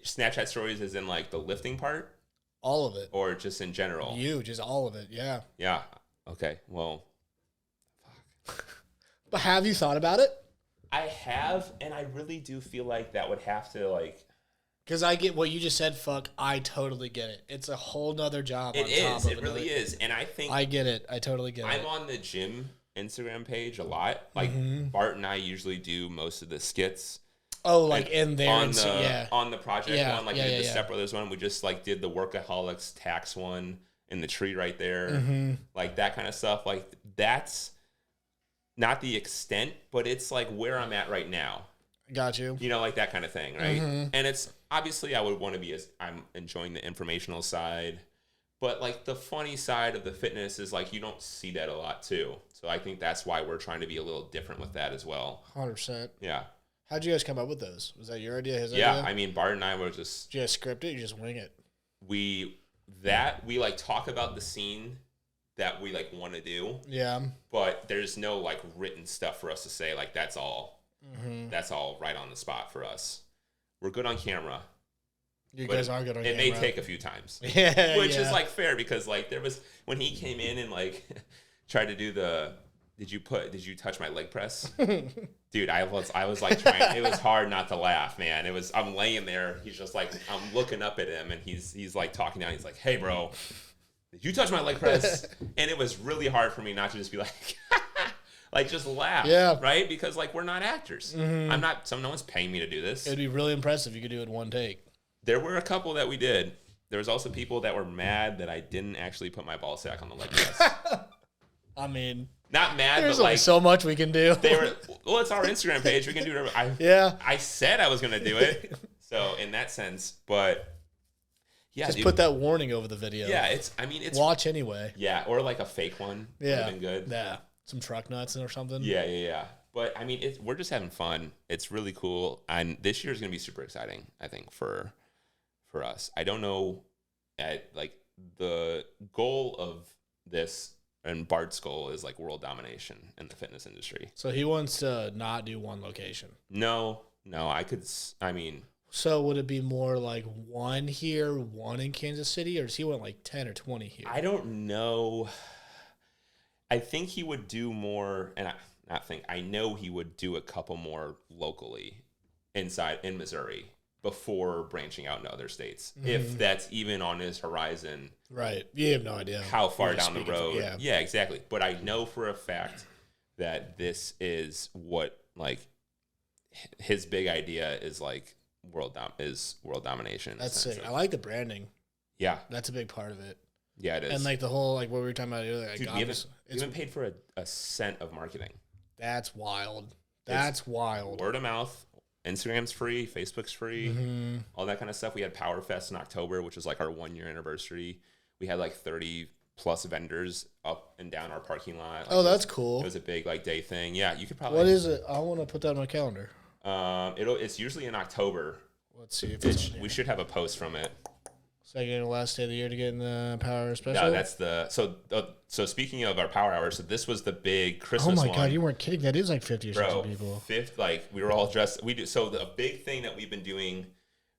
Snapchat stories is in like the lifting part? All of it. Or just in general? Just all of it, yeah. Yeah. Okay, well, fuck. But have you thought about it? I have, and I really do feel like that would have to, like... Because I get what you just said, fuck, I totally get it. It's a whole nother job on top of it. It really is, and I think... I get it. I totally get it. I'm on the gym Instagram page a lot. Like, Bart and I usually do most of the skits. Oh, like in there. On the project one, like we did the Step Brothers one. We just, like, did the Workaholics tax one. In the tree right there, like that kind of stuff. Like that's not the extent, but it's like where I'm at right now. Got you. You know, like that kind of thing, right? And it's obviously I would want to be I'm enjoying the informational side, but like the funny side of the fitness is like you don't see that a lot too. So I think that's why we're trying to be a little different with that as well. 100%. Yeah. How'd you guys come up with those? Was that your idea, his idea? Yeah, I mean, Bart and I were just... Did you guys script it? You just wing it? We like talk about the scene that we like want to do. Yeah. But there's no like written stuff for us to say like that's all right on the spot for us. We're good on camera. You guys are good on camera. It may take a few times. Yeah. Which is like fair because like there was when he came in and like tried to do the did you touch my leg press? Dude, I was like trying. It was hard not to laugh, man. I'm laying there. He's just like I'm looking up at him, and he's like talking down. He's like, "Hey, bro, did you touch my leg press?" And it was really hard for me not to just be like, like just laugh, right? Because like we're not actors. I'm not. No one's paying me to do this. It'd be really impressive if you could do it in one take. There were a couple that we did. There was also people that were mad that I didn't actually put my ball sack on the leg press. I mean. Not mad, There's but only like so much we can do. Well, it's our Instagram page. We can do whatever. I said I was going to do it. So in that sense, but yeah, just put that warning over the video. Yeah, it's watch anyway. Yeah, or like a fake one. Yeah, would have been good. Yeah, some truck nuts or something. Yeah. But I mean, we're just having fun. It's really cool, and this year is going to be super exciting. I think for us. I don't know, like the goal of this. And Bart's goal is like world domination in the fitness industry. So he wants to not do one location. No, So would it be more like one here, one in Kansas City, or does he want like 10 or 20 here? I don't know. I think he would do more, and I know he would do a couple more locally in Missouri before branching out into other states, if that's even on his horizon. Right. You have no idea. How far down the road. Yeah, exactly. But I know for a fact that this is what, like, his big idea is, like, world domination. That's sick. I like the branding. Yeah. That's a big part of it. Yeah, it is. And, like, the whole, like, what we were talking about earlier. Like, dude, we haven't paid for a cent of marketing. That's wild. That's wild. Word of mouth. Instagram's free, Facebook's free, all that kind of stuff. We had Power Fest in October, which was like our 1-year anniversary. We had like 30 plus vendors up and down our parking lot. Like that's cool. It was a big like day thing. Yeah, you could probably. What is it? I want to put that on my calendar. It's usually in October. Let's see if we should have a post from it. Second to last day of the year to get in the Power Hour special? No, that's so speaking of our Power Hour, so this was the big Christmas one. Oh my God, you weren't kidding. That is like 50 or something people. Like we were all dressed. So the big thing that we've been doing,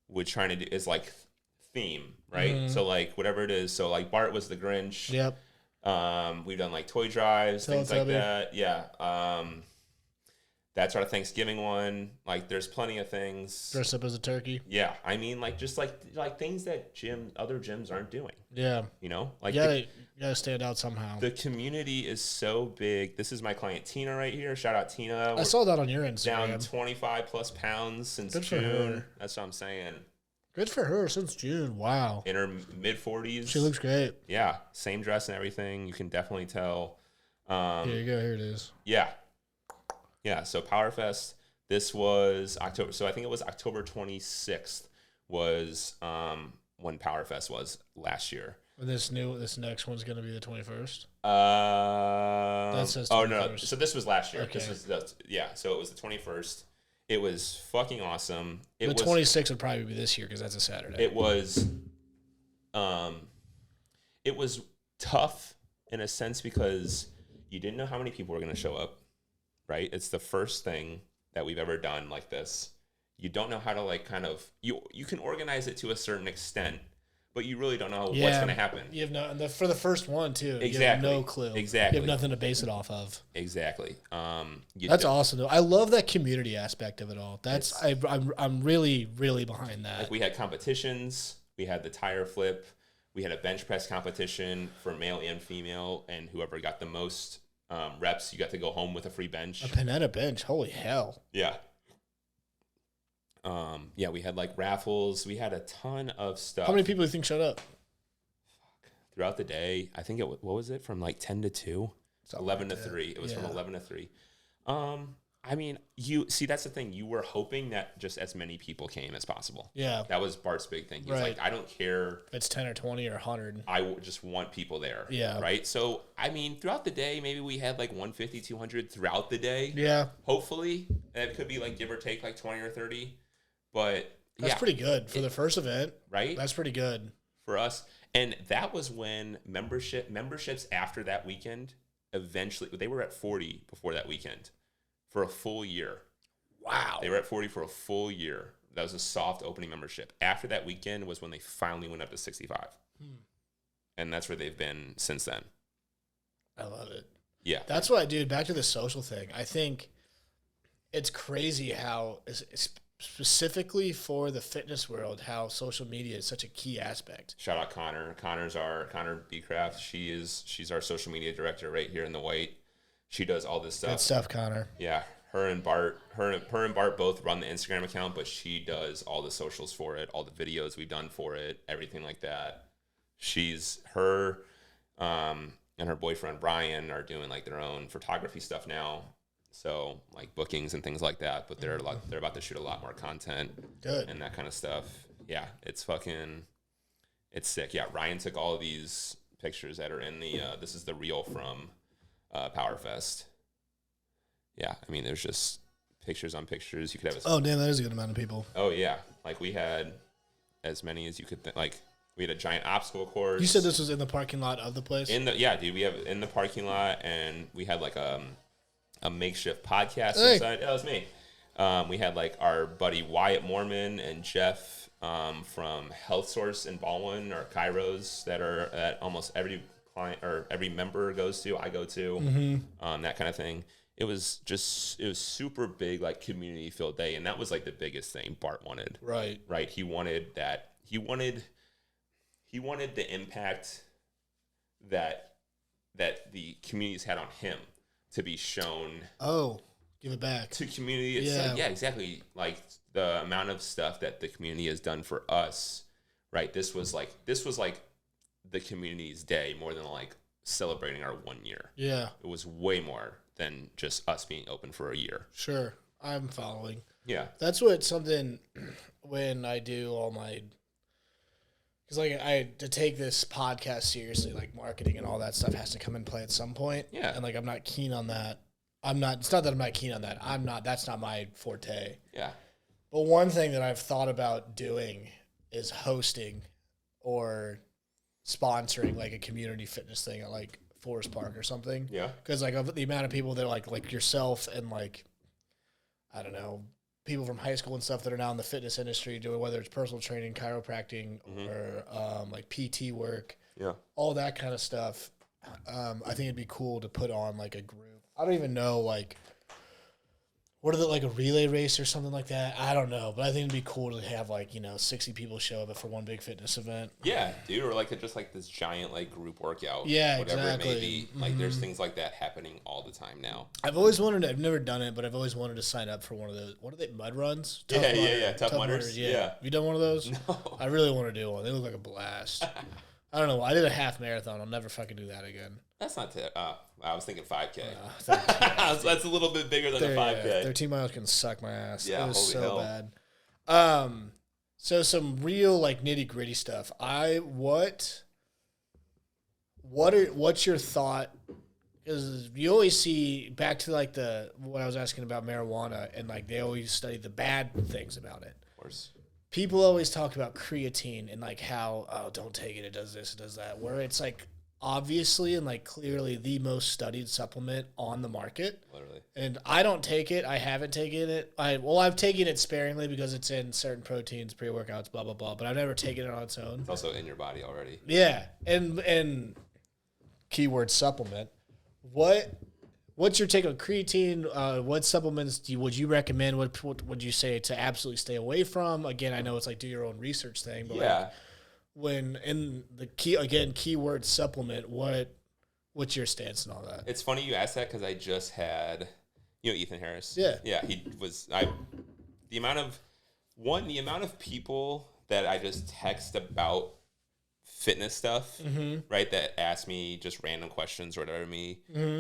we're trying to do is like theme, right? So like whatever it is. So like Bart was the Grinch. Yep. We've done like toy drives, things like that. Yeah. That's our Thanksgiving one. Like, there's plenty of things. Dress up as a turkey. Yeah, I mean, like just like things that other gyms aren't doing. Yeah, you know, like you gotta stand out somehow. The community is so big. This is my client Tina right here. Shout out Tina. I saw that on your Instagram. Down 25 plus pounds since June. That's what I'm saying. Good for her since June. Wow. In her mid 40s. She looks great. Yeah, same dress and everything. You can definitely tell. Here you go. Here it is. Yeah. Yeah, so PowerFest, this was October. So I think it was October 26th was when PowerFest was last year. And this next one's going to be the 21st? That says 21st. No. So this was last year. Okay. So it was the 21st. It was fucking awesome. The 26th would probably be this year because that's a Saturday. It was tough in a sense because you didn't know how many people were going to show up. Right? It's the first thing that we've ever done like this. You don't know how to like kind of you can organize it to a certain extent, but you really don't know what's going to happen. You have for the first one too. Exactly. You have no clue. Exactly. You have nothing to base it off of. Exactly. That's awesome though. I love that community aspect of it all. I'm really really behind that. Like we had competitions. We had the tire flip. We had a bench press competition for male and female, and whoever got the most reps, you got to go home with a free bench. A Panetta bench. Holy hell. Yeah. Yeah, we had like raffles. We had a ton of stuff. How many people do you think showed up? Throughout the day, I think what was it from like 10 to 2? 11 to 3. It was from 11 to 3. I mean, you see, that's the thing. You were hoping that just as many people came as possible. Yeah. That was Bart's big thing. He was like, I don't care if it's 10 or 20 or 100. Just want people there. Yeah. Right? So, I mean, throughout the day, maybe we had like 150, 200 throughout the day. Yeah. Hopefully. And it could be like give or take like 20 or 30. But that's pretty good for the first event. Right? That's pretty good. For us. And that was when memberships after that weekend, eventually, they were at 40 before that weekend. For a full year. Wow. They were at 40 for a full year. That was a soft opening membership. After that weekend was when they finally went up to 65. And that's where they've been since then. I love it. Yeah. That's why, dude, back to the social thing. I think it's crazy how, specifically for the fitness world, how social media is such a key aspect. Shout out Connor. Connor Beecraft. She's our social media director right here in the White. She does all this stuff. Good stuff, Connor. Yeah, her and Bart both run the Instagram account, but she does all the socials for it, all the videos we've done for it, everything like that. Her and her boyfriend Brian are doing like their own photography stuff now, so like bookings and things like that. But they're about to shoot a lot more content, good, and that kind of stuff. Yeah, it's sick. Yeah, Ryan took all of these pictures that are in the. This is the reel from. PowerFest. Yeah, I mean, there's just pictures on pictures. You could have. Oh, damn, that is a good amount of people. Oh yeah, like we had as many as you could. Like we had a giant obstacle course. You said this was in the parking lot of the place. Dude, we have in the parking lot, and we had like a makeshift podcast inside. That was me. We had like our buddy Wyatt Mormon and Jeff from Health Source in Baldwin or Kairos that are at almost every client or every member goes to, I go to, that kind of thing. It was super big, like community filled day. And that was like the biggest thing Bart wanted. Right. He wanted that. He wanted the impact that the communities had on him to be shown. Oh, give it back to community. Yeah, exactly. Like the amount of stuff that the community has done for us, right? This was like the community's day more than like celebrating our 1 year. Yeah. It was way more than just us being open for a year. Sure. I'm following. Yeah. That's what something when I do all my, because like to take this podcast seriously, like marketing and all that stuff has to come in play at some point. Yeah. And like, I'm not keen on that. It's not that I'm not keen on that. That's not my forte. Yeah. But one thing that I've thought about doing is hosting or sponsoring like a community fitness thing at like Forest Park or something. Yeah. Because like of the amount of people that like yourself and like, I don't know, people from high school and stuff that are now in the fitness industry doing, whether it's personal training, chiropractic, or like PT work. Yeah. All that kind of stuff. I think it'd be cool to put on like a group. I don't even know like, what are they, like a relay race or something like that? I don't know, but I think it'd be cool to have 60 people show up for one big fitness event. Yeah, dude, or like just like this giant like group workout. Yeah, whatever exactly. It may be. Like there's things like that happening all the time now. I've always wanted. I've never done it, but I've always wanted to sign up for one of those. What are they? Mud runs? Tough mudders. Yeah. Have you done one of those? No. I really want to do one. They look like a blast. I don't know. I did a half marathon. I'll never fucking do that again. That's not I was thinking 5K. That's a little bit bigger than a 5K. Yeah, 13 miles can suck my ass. Yeah, it was so hell. bad. So some real like nitty gritty stuff. What's your thought? Because you always see back to like what I was asking about marijuana, and like they always study the bad things about it. Of course. People always talk about creatine and like how, don't take it, it does this, it does that. Where it's like obviously and like clearly the most studied supplement on the market. Literally. And I don't take it. I haven't taken it. I've taken it sparingly because it's in certain proteins, pre-workouts, blah, blah, blah. But I've never taken it on its own. It's also in your body already. Yeah. And keyword supplement. What's your take on creatine? What supplements would you recommend? What would you say to absolutely stay away from? Again, I know it's like do your own research thing, but yeah. Like when in the keyword supplement, what's your stance and all that? It's funny you asked that because I just had, Ethan Harris. Yeah. Yeah, the amount of people that I just text about fitness stuff, right, that ask me just random questions or whatever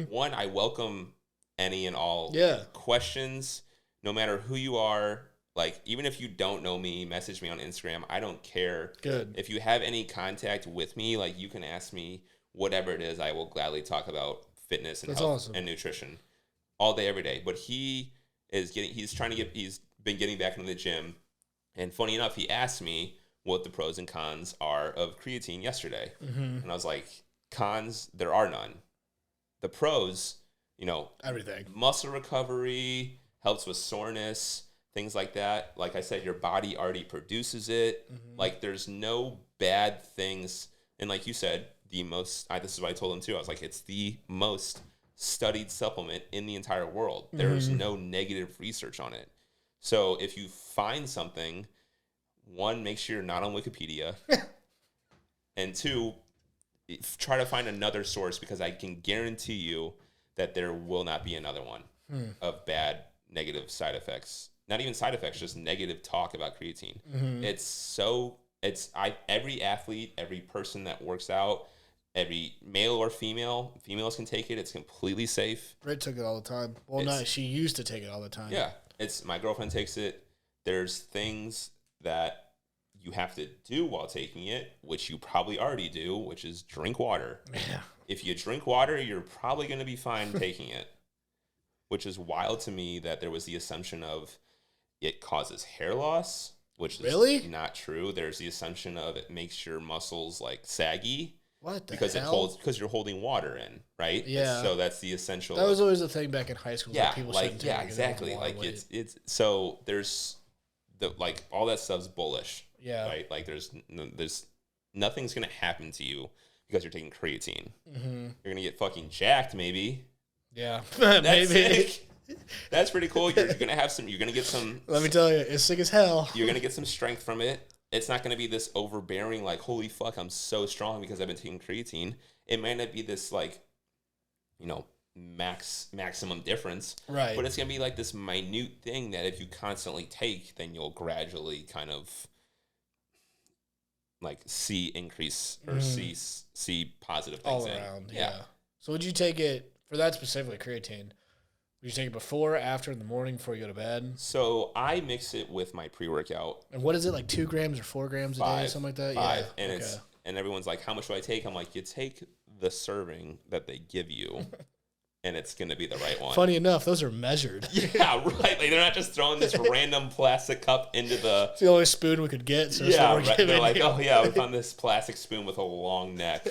One, I welcome any and all questions, no matter who you are. Like, even if you don't know me, message me on Instagram. I don't care. Good. If you have any contact with me, like, you can ask me whatever it is. I will gladly talk about fitness and health and nutrition all day, every day. But he's been getting back into the gym. And funny enough, he asked me what the pros and cons are of creatine yesterday. Mm-hmm. And I was like, cons, there are none. The pros, everything. Muscle recovery, helps with soreness, things like that. Like I said, your body already produces it. Mm-hmm. Like, there's no bad things. And like you said, this is what I told him too. I was like, it's the most studied supplement in the entire world. Mm-hmm. There's no negative research on it. So if you find something, one, make sure you're not on Wikipedia. And two, try to find another source, because I can guarantee you that there will not be another one of bad, negative side effects. Not even side effects, just negative talk about creatine. Mm-hmm. Every athlete, every person that works out, every male or females can take it. It's completely safe. Britt took it all the time. Well, no, she used to take it all the time. Yeah. My girlfriend takes it. There's things that you have to do while taking it, which you probably already do, which is drink water. Yeah. If you drink water, you're probably going to be fine taking it, which is wild to me that there was the assumption of it causes hair loss, which is not true. There's the assumption of it makes your muscles like saggy. What the because hell? Because you're holding water in, right? Yeah. So that's the essential. That was always the thing back in high school. Yeah, that people exactly. Like it's so there's all that stuff's bullish. Yeah. Right. Like there's nothing's gonna happen to you because you're taking creatine. Mm-hmm. You're gonna get fucking jacked, maybe. Yeah. That's sick. That's pretty cool. You're gonna have some. You're gonna get some. Let me tell you, it's sick as hell. You're gonna get some strength from it. It's not going to be this overbearing, like, holy fuck, I'm so strong because I've been taking creatine. It might not be this, like, maximum difference. Right. But it's going to be like this minute thing that if you constantly take, then you'll gradually kind of, like, see increase or see positive things all around. Yeah. So would you take it, for that specifically, creatine, would you take it before, after, in the morning, before you go to bed? So I mix it with my pre-workout. And what is it, like 2 grams or 4 grams a day, something like that? 5. Yeah. And everyone's like, how much do I take? I'm like, you take the serving that they give you, and it's going to be the right one. Funny enough, those are measured. Yeah, right. Like, they're not just throwing this random plastic cup into the... It's the only spoon we could get. So yeah, right. They're like, oh, yeah, we found this plastic spoon with a long neck.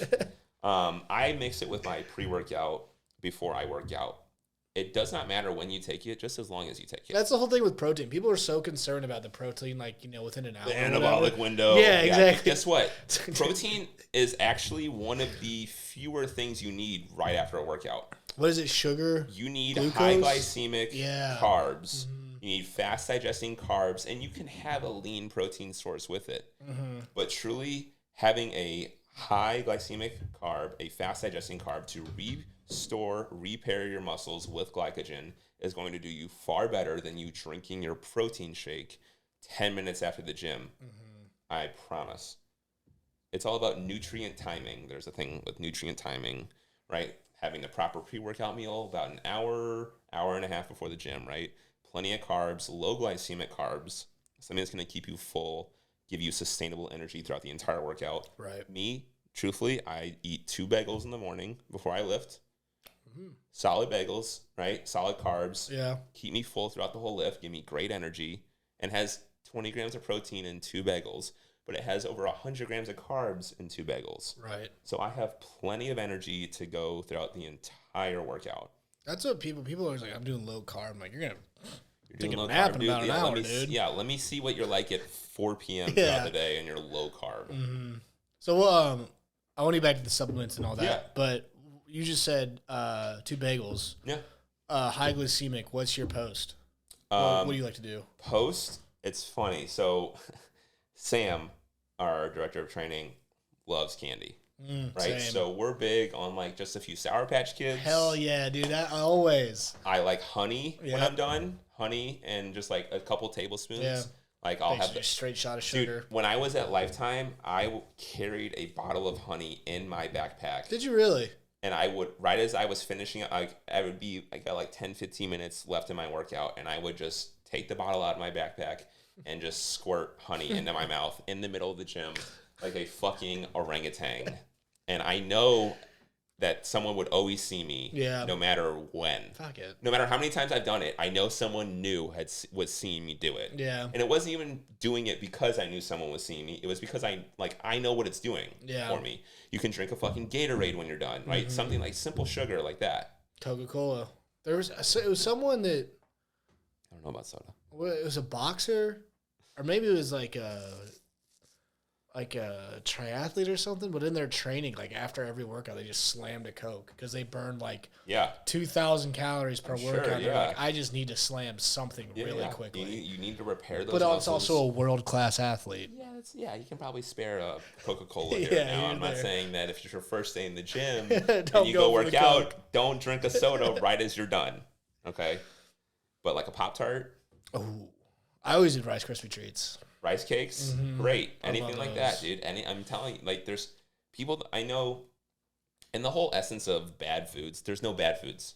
I mix it with my pre-workout before I work out. It does not matter when you take it, just as long as you take it. That's the whole thing with protein. People are so concerned about the protein, like, within an hour. The anabolic window. Yeah, exactly. Guess what? Protein is actually one of the fewer things you need right after a workout. What is it, sugar? You need glucose? high glycemic Mm-hmm. carbs. You need fast digesting carbs, and you can have a lean protein source with it. Mm-hmm. But truly, having a high glycemic carb, a fast digesting carb to repair your muscles with glycogen is going to do you far better than you drinking your protein shake 10 minutes after the gym. Mm-hmm. I promise. It's all about nutrient timing. There's a thing with nutrient timing, right? Having the proper pre-workout meal about an hour and a half before the gym, right? Plenty of carbs, low glycemic carbs, something that's going to keep you full, give you sustainable energy throughout the entire workout. Right. Me, truthfully, I eat 2 bagels in the morning before I lift. Solid bagels, right? Solid carbs. Yeah. Keep me full throughout the whole lift. Give me great energy. And has 20 grams of protein in 2 bagels. But it has over 100 grams of carbs in 2 bagels. Right. So I have plenty of energy to go throughout the entire workout. That's what people are always like, I'm doing low carb. I'm like, you're doing low carb, dude. About an hour, dude. Yeah, let me see what you're like at 4 p.m. throughout the day and you're low carb. Mm-hmm. So, I want to get back to the supplements and all that. But you just said 2 bagels. Yeah. High glycemic. What's your post? What do you like to do? Post? It's funny. So Sam, our director of training, loves candy. Right? Same. So we're big on like just a few Sour Patch Kids. Hell yeah, dude. Always. I like honey when I'm done. Honey and just like a couple tablespoons. Yeah. Like I'll have a straight shot of sugar. Dude, when I was at Lifetime, I carried a bottle of honey in my backpack. Did you really? And I would, right as I was finishing, I got like 10, 15 minutes left in my workout, and I would just take the bottle out of my backpack and just squirt honey into my mouth in the middle of the gym like a fucking orangutan. And I know that someone would always see me, no matter when. Fuck it. No matter how many times I've done it, I know someone new was seeing me do it. Yeah. And it wasn't even doing it because I knew someone was seeing me. It was because I know what it's doing for me. You can drink a fucking Gatorade when you're done, right? Something like simple sugar like that. Coca-Cola. It was someone that... I don't know about soda. It was a boxer, or maybe it was like a triathlete or something, but in their training, like after every workout, they just slammed a Coke because they burned like 2,000 calories per workout. Yeah. Like, I just need to slam something really quickly. You need to repair those. But it's also a world-class athlete. Yeah, you can probably spare a Coca-Cola here now. I'm not saying that if it's your first day in the gym and you go work out, don't drink a soda right as you're done. Okay? But like a Pop-Tart. Oh, I always did Rice Krispie treats. Rice cakes, great. Anything like that, dude. I'm telling you, like, there's people that I know, in the whole essence of bad foods, there's no bad foods.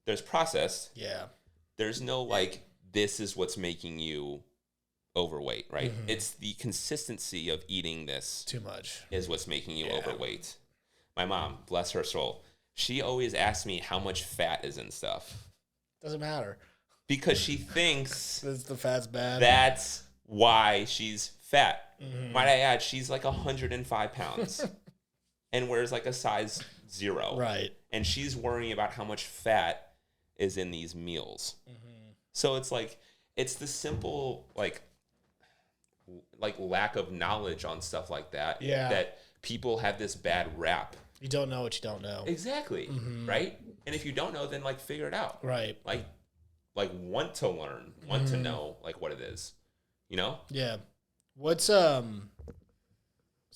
There's processed. Yeah. There's no, like, this is what's making you overweight, right? It's the consistency of eating this. Too much. Is what's making you overweight. My mom, bless her soul, she always asks me how much fat is in stuff. Doesn't matter. Because she thinks the fat's bad. That's why she's fat. Might I add, she's like 105 pounds and wears like a size 0. Right. And she's worrying about how much fat is in these meals. So it's like, it's the simple, like lack of knowledge on stuff like that. Yeah. That people have this bad rap. You don't know what you don't know. Exactly. Right? And if you don't know, then like figure it out. Right. Like want to learn, want to know like what it is. You know? Yeah. What's so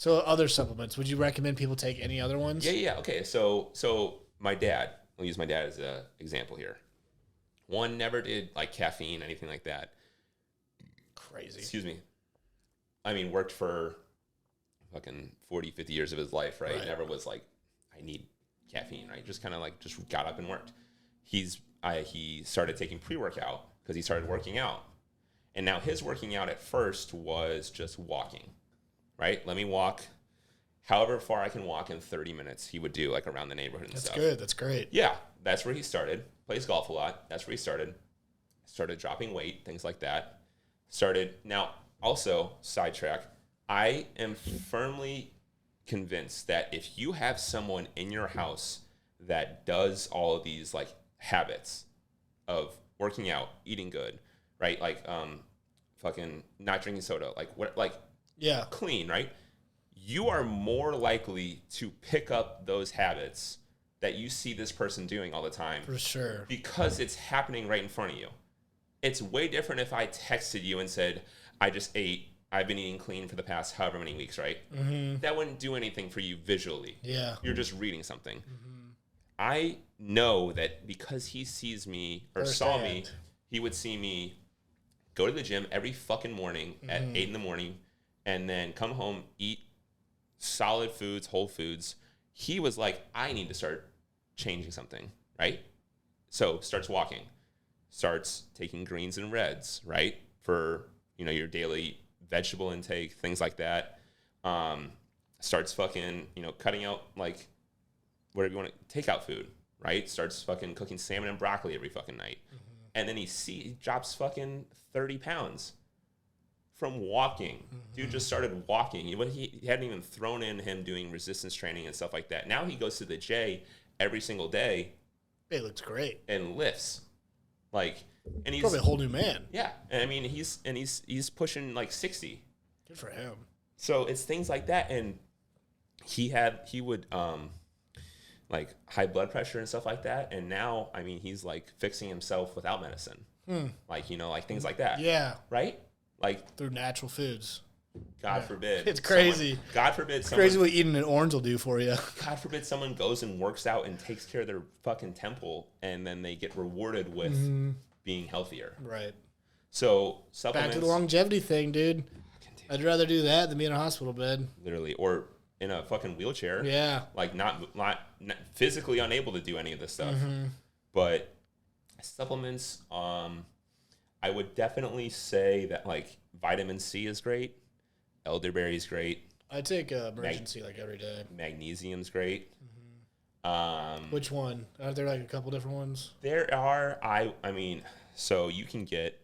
other supplements? Would you recommend people take any other ones? Yeah. Okay. So my dad, I'll use my dad as an example here. One never did like caffeine, anything like that. Crazy. Excuse me. I mean, worked for fucking 40, 50 years of his life, right? Never was like, I need caffeine, right? Just kind of like just got up and worked. He started taking pre-workout because he started working out. And now his working out at first was just walking, right? Let me walk however far I can walk in 30 minutes. He would do like around the neighborhood and stuff. That's good. That's great. Yeah, that's where he started. Plays golf a lot. That's where he started. Started dropping weight, things like that. Now, also, sidetrack, I am firmly convinced that if you have someone in your house that does all of these like habits of working out, eating good, right? Like, fucking not drinking soda, clean, right? You are more likely to pick up those habits that you see this person doing all the time. For sure. Because it's happening right in front of you. It's way different if I texted you and said, I've been eating clean for the past however many weeks, right? That wouldn't do anything for you visually. Yeah. You're just reading something. I know that because he sees me or saw me, he would see me go to the gym every fucking morning at 8 in the morning and then come home, eat solid foods, whole foods. He was like, I need to start changing something, right? So starts walking, starts taking greens and reds, right? For, your daily vegetable intake, things like that. Starts fucking, cutting out like whatever you want to, takeout food, right? Starts fucking cooking salmon and broccoli every fucking night. And then he drops fucking 30 pounds from walking. Dude just started walking. He hadn't even thrown in him doing resistance training and stuff like that. Now he goes to the J every single day. It looks great. And lifts. And he's probably a whole new man. Yeah. And I mean, he's pushing like 60. Good for him. So it's things like that. And he would like high blood pressure and stuff like that. And now, I mean, he's like fixing himself without medicine. Like, like things like that. Yeah. Right? Like through natural foods. God forbid. It's crazy. God forbid. It's crazy what eating an orange will do for you. God forbid someone goes and works out and takes care of their fucking temple and then they get rewarded with being healthier. Right. So supplements. Back to the longevity thing, dude. I'd rather do that than be in a hospital bed. Literally. Or in a fucking wheelchair. Yeah. Like not physically unable to do any of this stuff. But supplements, I would definitely say that like vitamin C is great. Elderberry is great. I take emergency like every day. Magnesium's great. Which one? Are there like a couple different ones? There are. I mean, so you can get.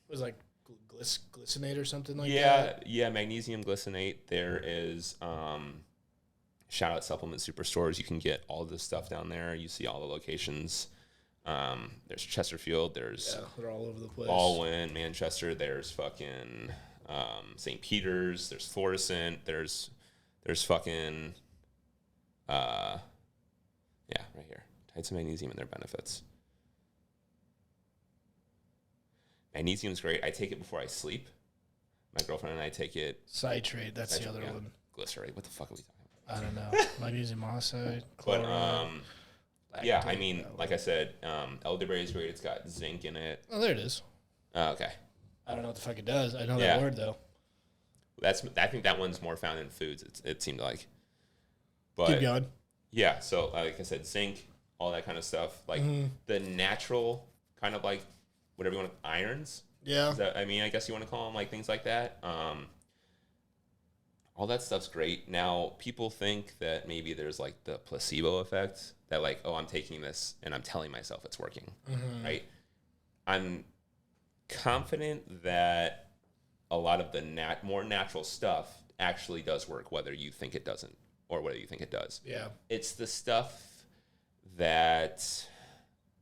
It was like glycinate or something like that. Yeah, magnesium glycinate. There is. Shout out Supplement Superstores. You can get all this stuff down there. You see all the locations. There's Chesterfield. There's they're all over the place. Baldwin, Manchester. There's fucking St. Peter's. There's Florissant. There's fucking right here. Types of magnesium and their benefits. Magnesium's great. I take it before I sleep. My girlfriend and I take it. Citrate. That's the other one. Glycerate. What the fuck are we talking about? I don't know. Magnesium oxide. But I mean, like I said, elderberry is great. It's got zinc in it. Oh, there it is. Okay. I don't know what the fuck it does. I know that word though. I think that one's more found in foods. It seemed like. But keep going. Yeah. So like I said, zinc, all that kind of stuff, like the natural kind of like whatever you want, irons. Yeah. I guess you want to call them like things like that. All that stuff's great. Now, people think that maybe there's like the placebo effect that like, oh, I'm taking this and I'm telling myself it's working, right? I'm confident that a lot of the more natural stuff actually does work, whether you think it doesn't or whether you think it does. Yeah. It's the stuff that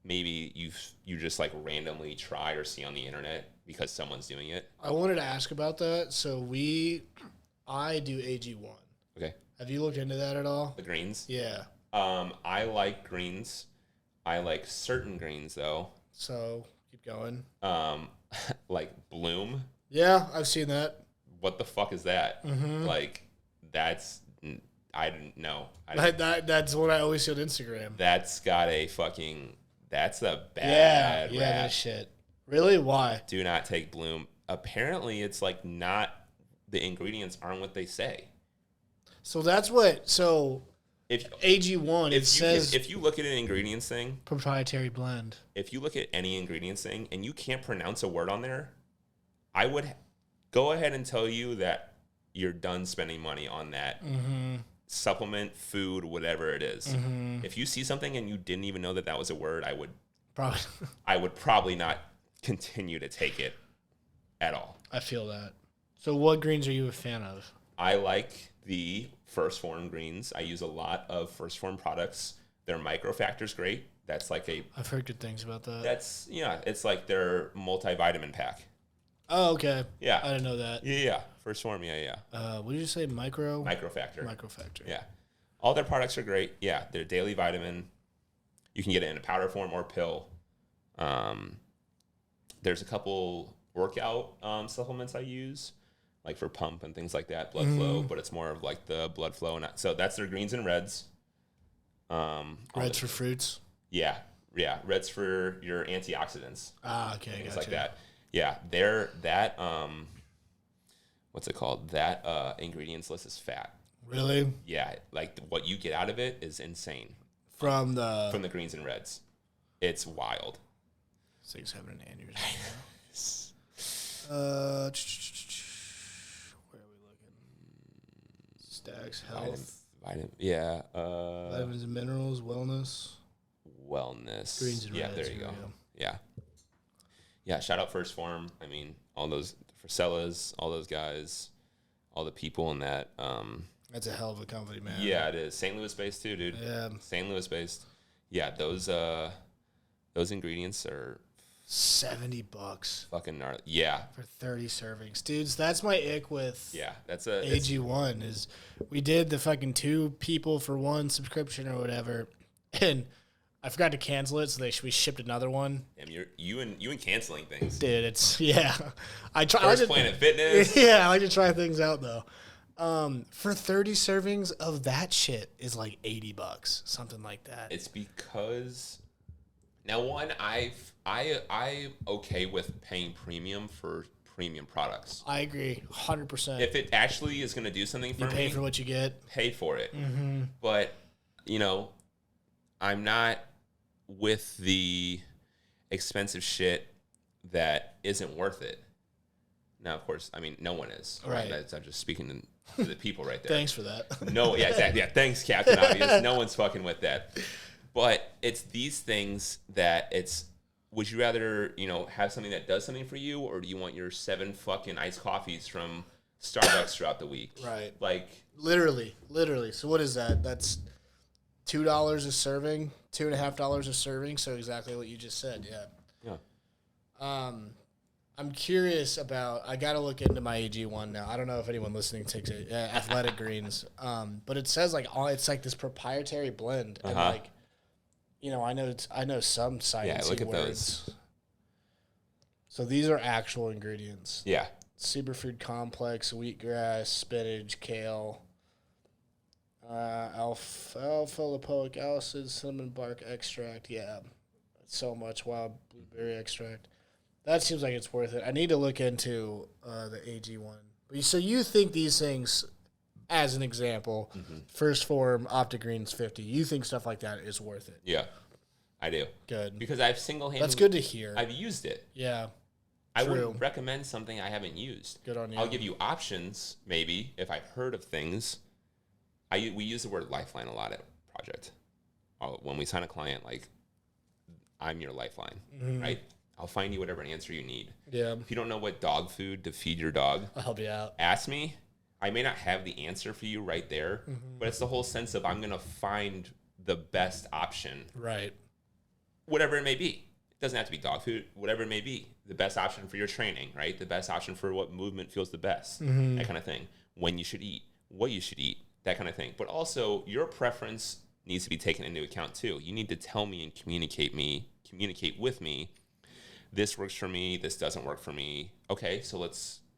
maybe you just like randomly try or see on the internet because someone's doing it. I wanted to ask about that. So I do AG1. Okay. Have you looked into that at all? The greens? Yeah. I like greens. I like certain greens though. So keep going. Like Bloom. Yeah, I've seen that. What the fuck is that? Like I didn't know. That's what I always see on Instagram. That's got a fucking. That's a bad rap. Yeah, that shit. Really? Why? Do not take Bloom. Apparently, it's like not. The ingredients aren't what they say. So that's what. So if AG1, it says if you look at an ingredients thing, proprietary blend. If you look at any ingredients thing and you can't pronounce a word on there, I would go ahead and tell you that you're done spending money on that supplement, food, whatever it is. If you see something and you didn't even know that was a word, I would probably not continue to take it at all. I feel that. So what greens are you a fan of? I like the First Form greens. I use a lot of First Form products. Their microfactor's great. That's like I've heard good things about that. That's, it's like their multivitamin pack. Oh, okay. Yeah. I didn't know that. Yeah. First Form, yeah. What did you say? Microfactor. Microfactor. Yeah. All their products are great. Yeah. They're daily vitamin. You can get it in a powder form or pill. There's a couple workout supplements I use, like for pump and things like that, blood flow, but it's more of like the blood flow. So that's their greens and reds. Reds for fruits? Yeah. Reds for your antioxidants. Okay. Things like that. Yeah. That, what's it called? That ingredients list is fat. Really? Yeah. Like what you get out of it is insane. From the greens and reds. It's wild. This thing's having an aneurysm. Where are we looking? Stacks, health. Vitamins and minerals, wellness. Greens and reds. There you go. Yeah. Shout out First Form. I mean, all those Frisellas, all those guys, all the people in that. That's a hell of a company, man. Yeah, it is. St. Louis based too, dude. Yeah. St. Louis based. Yeah, those ingredients are $70. Fucking gnarly. Yeah. For 30 servings. Dudes, that's my ick with that's AG1 is we did the fucking 2 people for 1 subscription or whatever, and I forgot to cancel it, so we shipped another one. Damn, you and canceling things. Dude, it's I try First Planet Fitness. Yeah, I like to try things out though. For 30 servings of that shit is like $80, something like that. It's because now one, I okay with paying premium for premium products. I agree, 100%. If it actually is going to do something for me, you pay for what you get. Pay for it. Mm-hmm. But, you know, I'm not with the expensive shit that isn't worth it. Now, of course, I mean, no one is. Right. I'm just speaking to the people right there. Thanks for that. No, yeah, exactly. Yeah, thanks, Captain Obvious. No one's fucking with that. But it's these things that it's, would you rather, you know, have something that does something for you, or do you want your 7 fucking iced coffees from Starbucks throughout the week? Right. Like. Literally. So what is that? That's $2 a serving, $2.50 a serving. So exactly what you just said. Yeah. Yeah. I'm curious about. I got to look into my AG1 now. I don't know if anyone listening takes it. Athletic Greens, but it says like it's like this proprietary blend, and like, you know, I know some science. Yeah, look at those. So these are actual ingredients. Yeah. Superfood complex, wheatgrass, spinach, kale, alpha lipoic acid, cinnamon bark extract. Yeah, so much wild blueberry extract. That seems like it's worth it. I need to look into the AG one. So you think these things, as an example, First Form, OptiGreens 50, you think stuff like that is worth it? Yeah, I do. Good. Because I've single-handedly... That's good to hear. I've used it. Yeah. I wouldn't recommend something I haven't used. Good on you. I'll give you options, maybe, if I've heard of things. We use the word lifeline a lot at Project. When we sign a client, like, I'm your lifeline, right? I'll find you whatever answer you need. Yeah. If you don't know what dog food to feed your dog, I'll help you out. Ask me. I may not have the answer for you right there, but it's the whole sense of I'm going to find the best option. Right. Whatever it may be. It doesn't have to be dog food, whatever it may be. The best option for your training, right? The best option for what movement feels the best, that kind of thing. When you should eat, what you should eat, that kind of thing. But also, your preference needs to be taken into account too. You need to tell me and communicate with me. This works for me. This doesn't work for me. Okay, so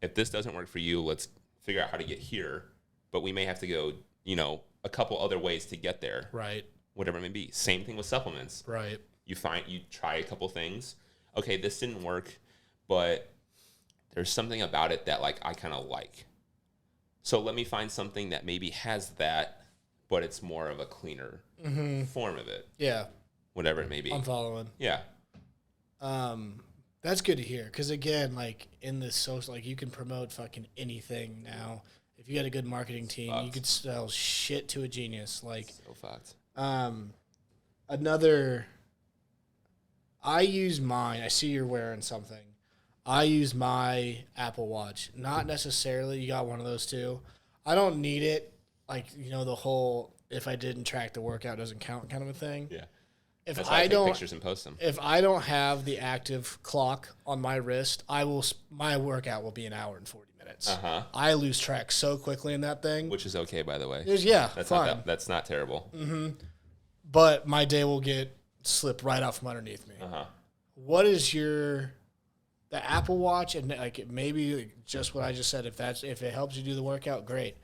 if this doesn't work for you, let's figure out how to get here. But we may have to go, you know, a couple other ways to get there. Right. Whatever it may be. Same thing with supplements. Right. You try a couple things. Okay, this didn't work, but there's something about it that like I kind of like. So let me find something that maybe has that, but it's more of a cleaner form of it. Yeah. Whatever it may be. I'm following. Yeah. That's good to hear. Because again, like in this social, like you can promote fucking anything now. If you got a good marketing team, you could sell shit to a genius. Like so fucked. I use mine. I see you're wearing something. I use my Apple Watch. Not necessarily. You got one of those too. I don't need it. Like, you know, the whole if I didn't track the workout doesn't count kind of a thing. Yeah. If That's why I take pictures and post them. If I don't have the active clock on my wrist, my workout will be an hour and 40 minutes. I lose track so quickly in that thing. Which is okay, by the way. That's fine. That's not terrible. But my day will slip right out from underneath me. What is the Apple Watch, and like maybe just what I just said, if it helps you do the workout, great.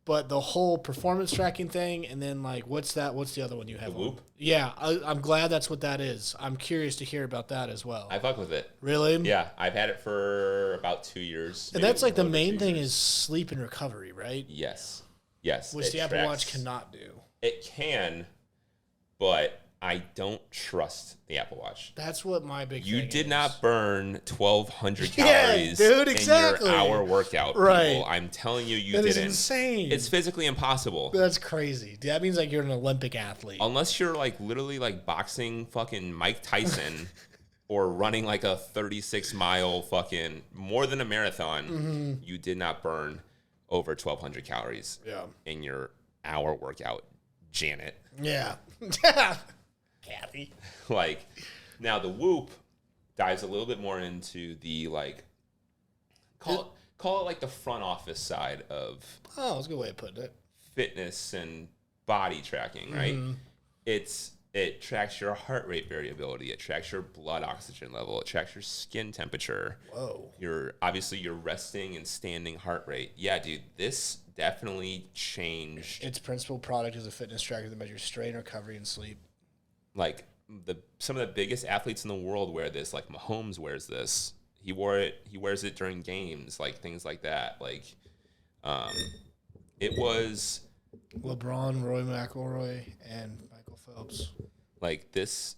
But the whole performance tracking thing, and then like what's the other one you have? The Whoop? Yeah, I'm glad that's what that is. I'm curious to hear about that as well. I fuck with it. Really? Yeah, I've had it for about 2 years. And that's like the main thing is sleep and recovery, right? Yes. Which the Apple Watch cannot do. It can, but I don't trust the Apple Watch. That's what my big thing You did not burn 1,200 calories in your hour workout, right. people. I'm telling you, you didn't. That is insane. It's physically impossible. That's crazy. That means like you're an Olympic athlete. Unless you're like literally like boxing fucking Mike Tyson or running like a 36-mile fucking more than a marathon, you did not burn over 1,200 calories in your hour workout, Janet. Yeah. Kathy. Like, now the Whoop dives a little bit more into the like call it like the front office side of that's a good way of putting it. Fitness and body tracking, right? It tracks your heart rate variability, it tracks your blood oxygen level, it tracks your skin temperature. Whoa. Your resting and standing heart rate. Yeah, dude, this definitely changed. Its principal product is a fitness tracker that measures strain, recovery, and sleep. Like some of the biggest athletes in the world wear this. Like Mahomes wears this. He wears it during games, like things like that. Like, it was LeBron, Roy McIlroy, and Michael Phelps. Like, this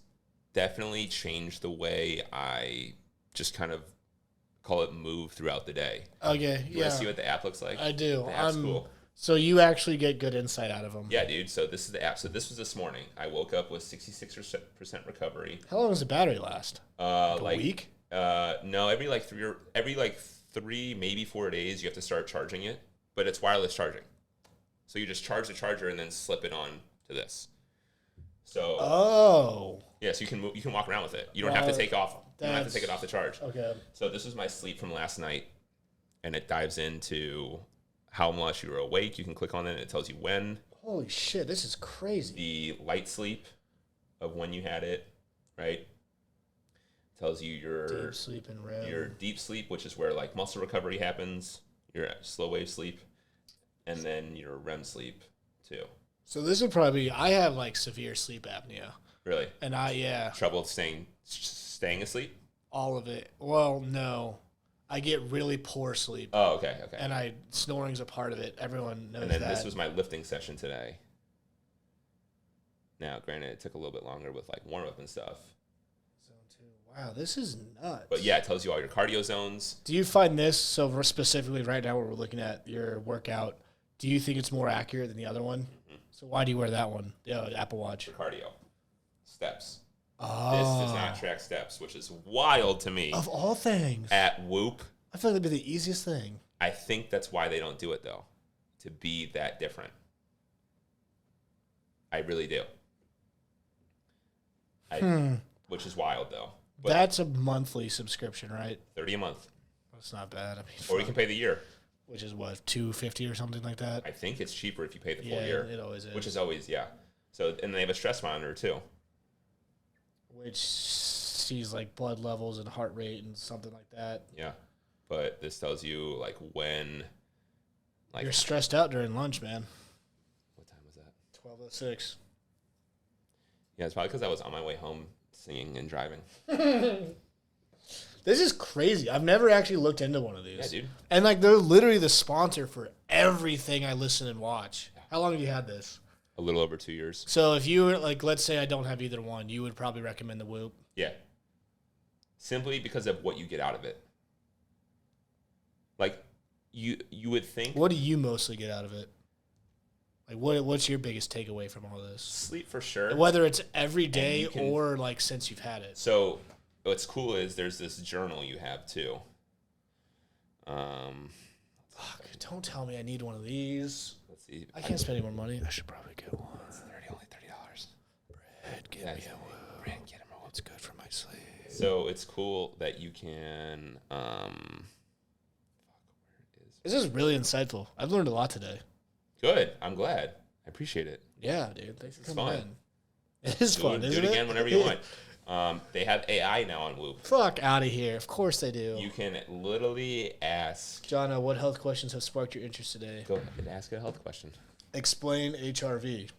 definitely changed the way I just kind of call it move throughout the day. Okay, You want to see what the app looks like? I do. The app's cool. So you actually get good insight out of them. Yeah, dude. So this is the app. So this was this morning. I woke up with 66% recovery. How long does the battery last? A week? No, every three, maybe 4 days, you have to start charging it. But it's wireless charging. So you just charge the charger and then slip it on to this. So yeah, so you can walk around with it. You don't have to take off. You don't have to take it off the charge. Okay. So this was my sleep from last night, and it dives into how much you were awake. You can click on it, and it tells you when. Holy shit, this is crazy. The light sleep of when you had it, right? Tells you your deep sleep and REM. Your deep sleep, which is where like muscle recovery happens. Your slow wave sleep, and then your REM sleep too. So this would probably I have like severe sleep apnea. Really? And trouble staying asleep? All of it. Well, no. I get really poor sleep. Oh, okay. And snoring's a part of it. Everyone knows that. And then this was my lifting session today. Now, granted, it took a little bit longer with like warm up and stuff. Zone 2. Wow, this is nuts. But yeah, it tells you all your cardio zones. Do you find this, so specifically right now we're looking at your workout, do you think it's more accurate than the other one? Mm-hmm. So why do you wear that one, the Apple Watch? For cardio. Steps. Oh. This does not track steps, which is wild to me. Of all things. At Whoop. I feel like that'd be the easiest thing. I think that's why they don't do it, though. To be that different. I really do. Which is wild, though. But that's a monthly subscription, right? $30 a month. That's not bad. Or you can pay the year. Which is what, $250 or something like that? I think it's cheaper if you pay the full year. It always is. Which is always, yeah. So, and they have a stress monitor, too. Which sees like blood levels and heart rate and something like that. Yeah. But this tells you like when you're stressed out during lunch, man. What time was that? 12:06. Yeah, it's probably because I was on my way home singing and driving. This is crazy. I've never actually looked into one of these. Yeah, dude. And like they're literally the sponsor for everything I listen and watch. How long have you had this? A little over 2 years. So if you were like, let's say I don't have either one, you would probably recommend the Whoop. Yeah. Simply because of what you get out of it. Like, you would think. What do you mostly get out of it? Like, what's your biggest takeaway from all this? Sleep for sure. Whether it's every day or like since you've had it. So what's cool is there's this journal you have too. Fuck! Don't tell me I need one of these. Let's see. I can't spend any more money. I should probably get one. It's only $30. Brad, get me a Whoop. Brad, get him a Whoop. It's good for my sleep. So it's cool that you can. This is really insightful. I've learned a lot today. Good. I'm glad. I appreciate it. Yeah, dude. Thanks for coming in. It is fun, isn't it? Do it again whenever you want. They have AI now on Whoop. Fuck out of here. Of course they do. You can literally ask. Jono, what health questions have sparked your interest today? Go ahead and ask a health question. Explain HRV.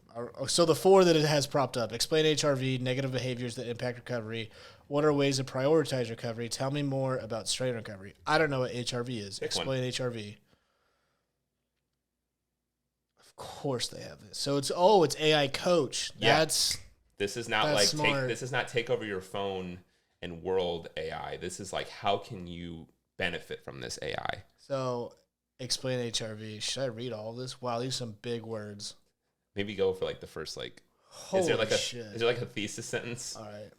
So the 4 that it has propped up. Explain HRV, negative behaviors that impact recovery. What are ways to prioritize recovery? Tell me more about strain recovery. I don't know what HRV is. Explain HRV. Of course they have this. So it's AI coach. Yeah. This is not this is not take over your phone and world AI. This is like how can you benefit from this AI? So explain HRV. Should I read all of this? Wow, these are some big words. Maybe go for like the first like. Holy is there like shit. Is there like a thesis sentence? All right.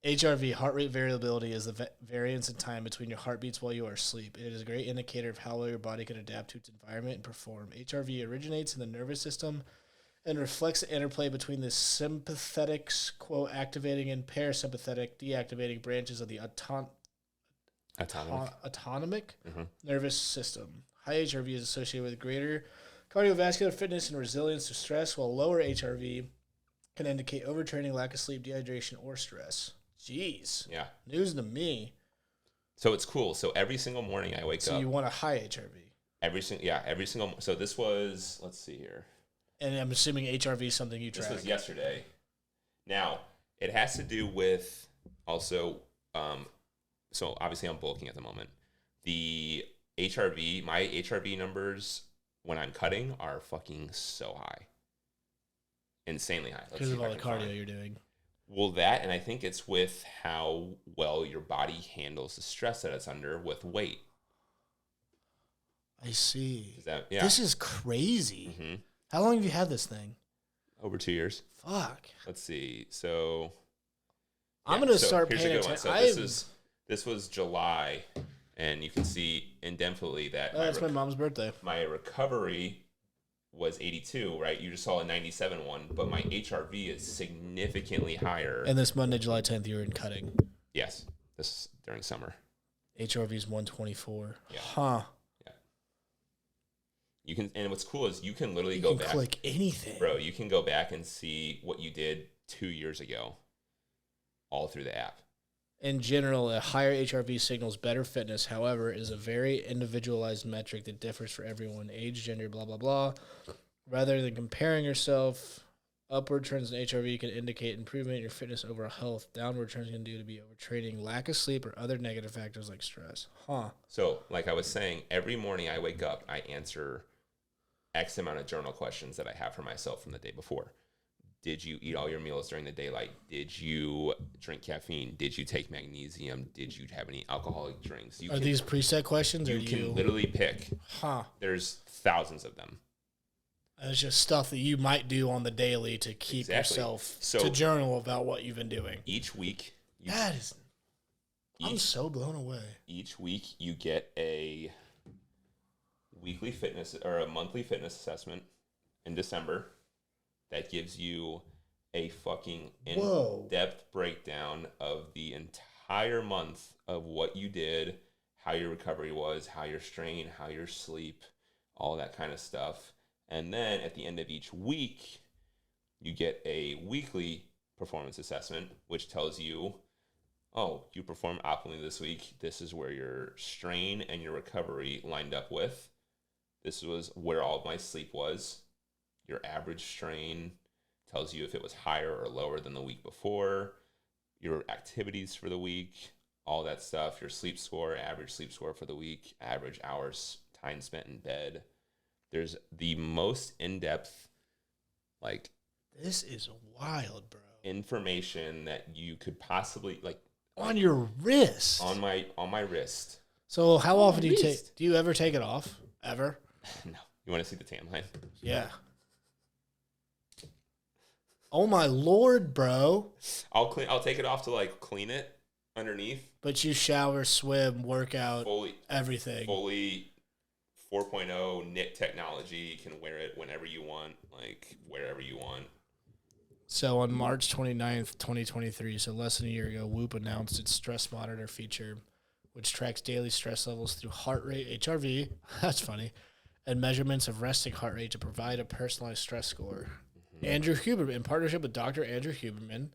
HRV, heart rate variability, is the variance in time between your heartbeats while you are asleep. It is a great indicator of how well your body can adapt to its environment and perform. HRV originates in the nervous system and reflects the interplay between the sympathetic, quote, activating and parasympathetic, deactivating branches of the autonomic nervous system. High HRV is associated with greater cardiovascular fitness and resilience to stress, while lower HRV can indicate overtraining, lack of sleep, dehydration, or stress. Jeez. Yeah. News to me. So it's cool. So every single morning I wake up. So you want a high HRV. Every single. So this was, let's see here. And I'm assuming HRV is something you track. This was yesterday. Now, it has to do with also so obviously I'm bulking at the moment. The HRV, my HRV numbers when I'm cutting are fucking so high. Insanely high. Because of all the cardio you're doing. Well, that, and I think it's with how well your body handles the stress that it's under with weight. I see. Yeah. This is crazy. Mm-hmm. How long have you had this thing? Over 2 years. Fuck. Let's see. So I'm gonna start paying attention. So this was July, and you can see indefinitely that. That's my mom's birthday. My recovery was 82, right? You just saw a 97 one, but my HRV is significantly higher. And this Monday, July 10th, you were in cutting. Yes, this during summer. HRV is 124. Yeah. Huh. Yeah. You can, and what's cool is you can literally go back. Click anything, bro. You can go back and see what you did 2 years ago, all through the app. In general, a higher HRV signals better fitness. However, it is a very individualized metric that differs for everyone. Age, gender, blah, blah, blah. Rather than comparing yourself, upward trends in HRV can indicate improvement in your fitness overall health. Downward trends can do to be overtraining, lack of sleep, or other negative factors like stress. Huh. So, like I was saying, every morning I wake up, I answer X amount of journal questions that I have for myself from the day before. Did you eat all your meals during the daylight? Did you drink caffeine? Did you take magnesium? Did you have any alcoholic drinks? Are these preset questions? You can literally pick. Huh. There's thousands of them. It's just stuff that you might do on the daily to keep yourself to journal about what you've been doing. Each week. I'm so blown away. Each week you get a weekly fitness or a monthly fitness assessment in December. That gives you a fucking in-depth breakdown of the entire month of what you did, how your recovery was, how your strain, how your sleep, all that kind of stuff. And then at the end of each week, you get a weekly performance assessment, which tells you, oh, you performed optimally this week. This is where your strain and your recovery lined up with. This was where all of my sleep was. Your average strain tells you if it was higher or lower than the week before, your activities for the week, all that stuff, your sleep score, average sleep score for the week, average hours, time spent in bed. There's the most in-depth, like... This is wild, bro. Information that you could possibly, like... On your wrist? On my wrist. So how often do you ever take it off? Ever? No. You want to see the tan line? Yeah. Oh my Lord, bro! I'll take it off to like clean it underneath. But you shower, swim, workout, everything. Fully 4.0 knit technology. You can wear it whenever you want, like wherever you want. So on March 29th, 2023, so less than a year ago, Whoop announced its stress monitor feature, which tracks daily stress levels through heart rate, HRV, that's funny, and measurements of resting heart rate to provide a personalized stress score. Andrew Huberman, in partnership with Dr. Andrew Huberman,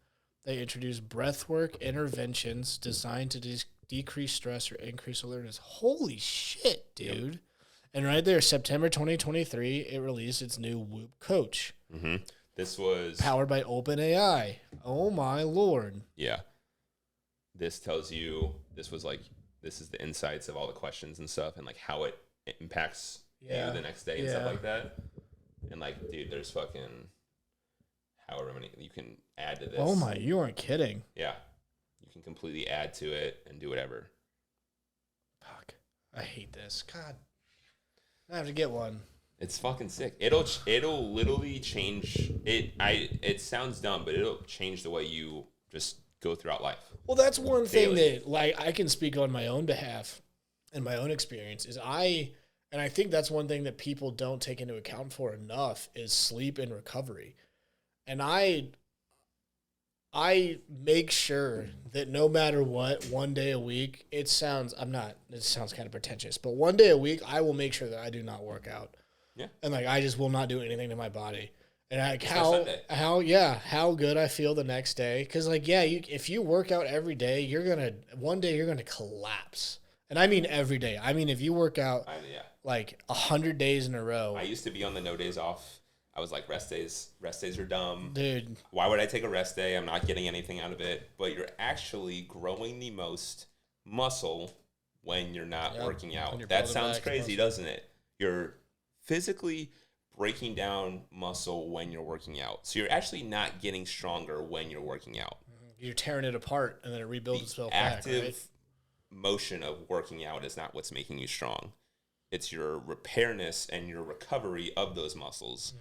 they introduced breathwork interventions designed to decrease stress or increase alertness. Holy shit, dude. Yep. And right there, September 2023, it released its new Whoop Coach. Mm-hmm. This was... powered by OpenAI. Oh, my Lord. Yeah. This tells you, this is the insights of all the questions and stuff and, like, how it impacts you the next day and stuff like that. And, like, dude, there's fucking... however many you can add to this. Oh my, you aren't kidding. Yeah. You can completely add to it and do whatever. Fuck. I hate this. God. I have to get one. It's fucking sick. It'll literally change it. It sounds dumb, but it'll change the way you just go throughout life. Well, that's one thing that like I can speak on my own behalf and my own experience is I think that's one thing that people don't take into account for enough is sleep and recovery. And I make sure that no matter what, one day a week, it sounds kind of pretentious, but one day a week, I will make sure that I do not work out. Yeah. And like, I just will not do anything to my body. And like how good I feel the next day. Cause like, if you work out every day, one day you're going to collapse. And I mean, every day. I mean, if you work out like 100 days in a row. I used to be on the no days off. I was like, rest days are dumb. Dude. Why would I take a rest day? I'm not getting anything out of it. But you're actually growing the most muscle when you're not working out. That sounds crazy, doesn't it? You're physically breaking down muscle when you're working out. So you're actually not getting stronger when you're working out. You're tearing it apart, and then it rebuilds itself back. Active right? motion of working out is not what's making you strong. It's your repairness and your recovery of those muscles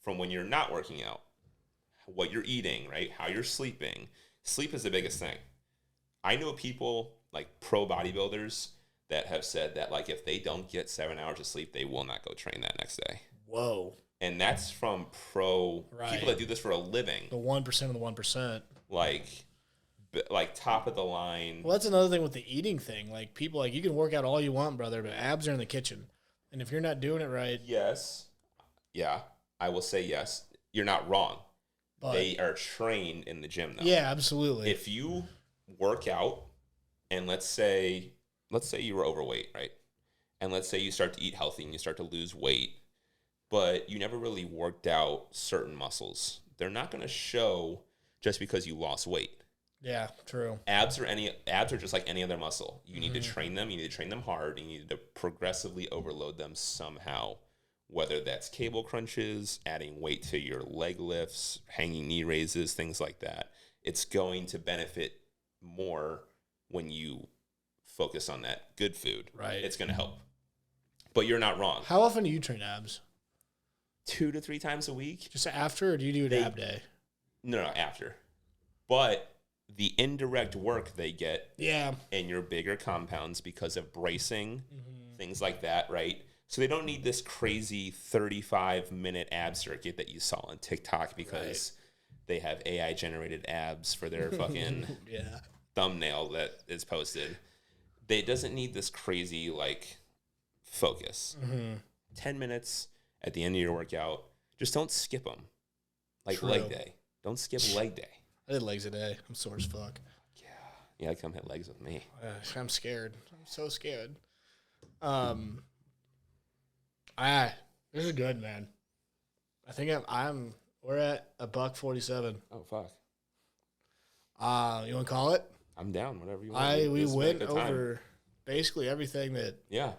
from when you're not working out. What you're eating, right? How you're sleeping. Sleep is the biggest thing. I know people like pro bodybuilders that have said that like if they don't get 7 hours of sleep, they will not go train that next day. Whoa. And that's from people that do this for a living. The 1% of the 1%. Like top of the line. Well, that's another thing with the eating thing. Like people, like you can work out all you want, brother, but abs are in the kitchen. And if you're not doing it right. Yes. Yeah. I will say yes. You're not wrong. But they are trained in the gym though. Yeah, absolutely. If you work out and let's say you were overweight, right? And let's say you start to eat healthy and you start to lose weight, but you never really worked out certain muscles. They're not going to show just because you lost weight. Yeah, true. Abs are just like any other muscle. You need to train them. You need to train them hard. You need to progressively overload them somehow. Whether that's cable crunches, adding weight to your leg lifts, hanging knee raises, things like that. It's going to benefit more when you focus on that good food. Right. It's going to help. But you're not wrong. How often do you train abs? 2 to 3 times a week. Just after, or do you do an ab day? No, after. But the indirect work they get in your bigger compounds because of bracing, things like that, right? So they don't need this crazy 35-minute ab circuit that you saw on TikTok because they have AI-generated abs for their fucking thumbnail that is posted. It doesn't need this crazy, like, focus. 10 minutes at the end of your workout. Just don't skip them. Like leg day. Don't skip leg day. I did legs a day. I'm sore as fuck. Yeah, come hit legs with me. I'm scared. I'm so scared. This is good, man. I think we're at $147. Oh fuck. You want to call it? I'm down. Whatever you want. We went over basically everything that. Yeah.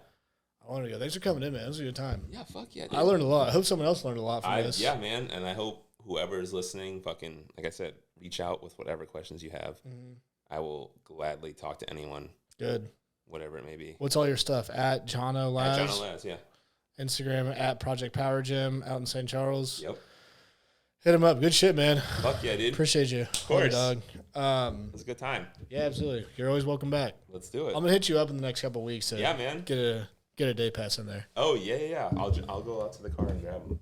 I want to go. Thanks for coming in, man. It was a good time. Yeah, fuck yeah. Dude. I learned a lot. I hope someone else learned a lot from this. Yeah, man. And I hope whoever is listening, fucking, like I said, reach out with whatever questions you have. I will gladly talk to anyone. Good. Whatever it may be. What's all your stuff? At Jono Laz? At Jono Laz, yeah. Instagram at Project Power Gym out in St. Charles. Yep. Hit him up. Good shit, man. Fuck yeah, dude. Appreciate you. Of course. Dog. It was a good time. Yeah, absolutely. You're always welcome back. Let's do it. I'm going to hit you up in the next couple of weeks. Yeah, man. Get a day pass in there. Oh, yeah. I'll go out to the car and grab them.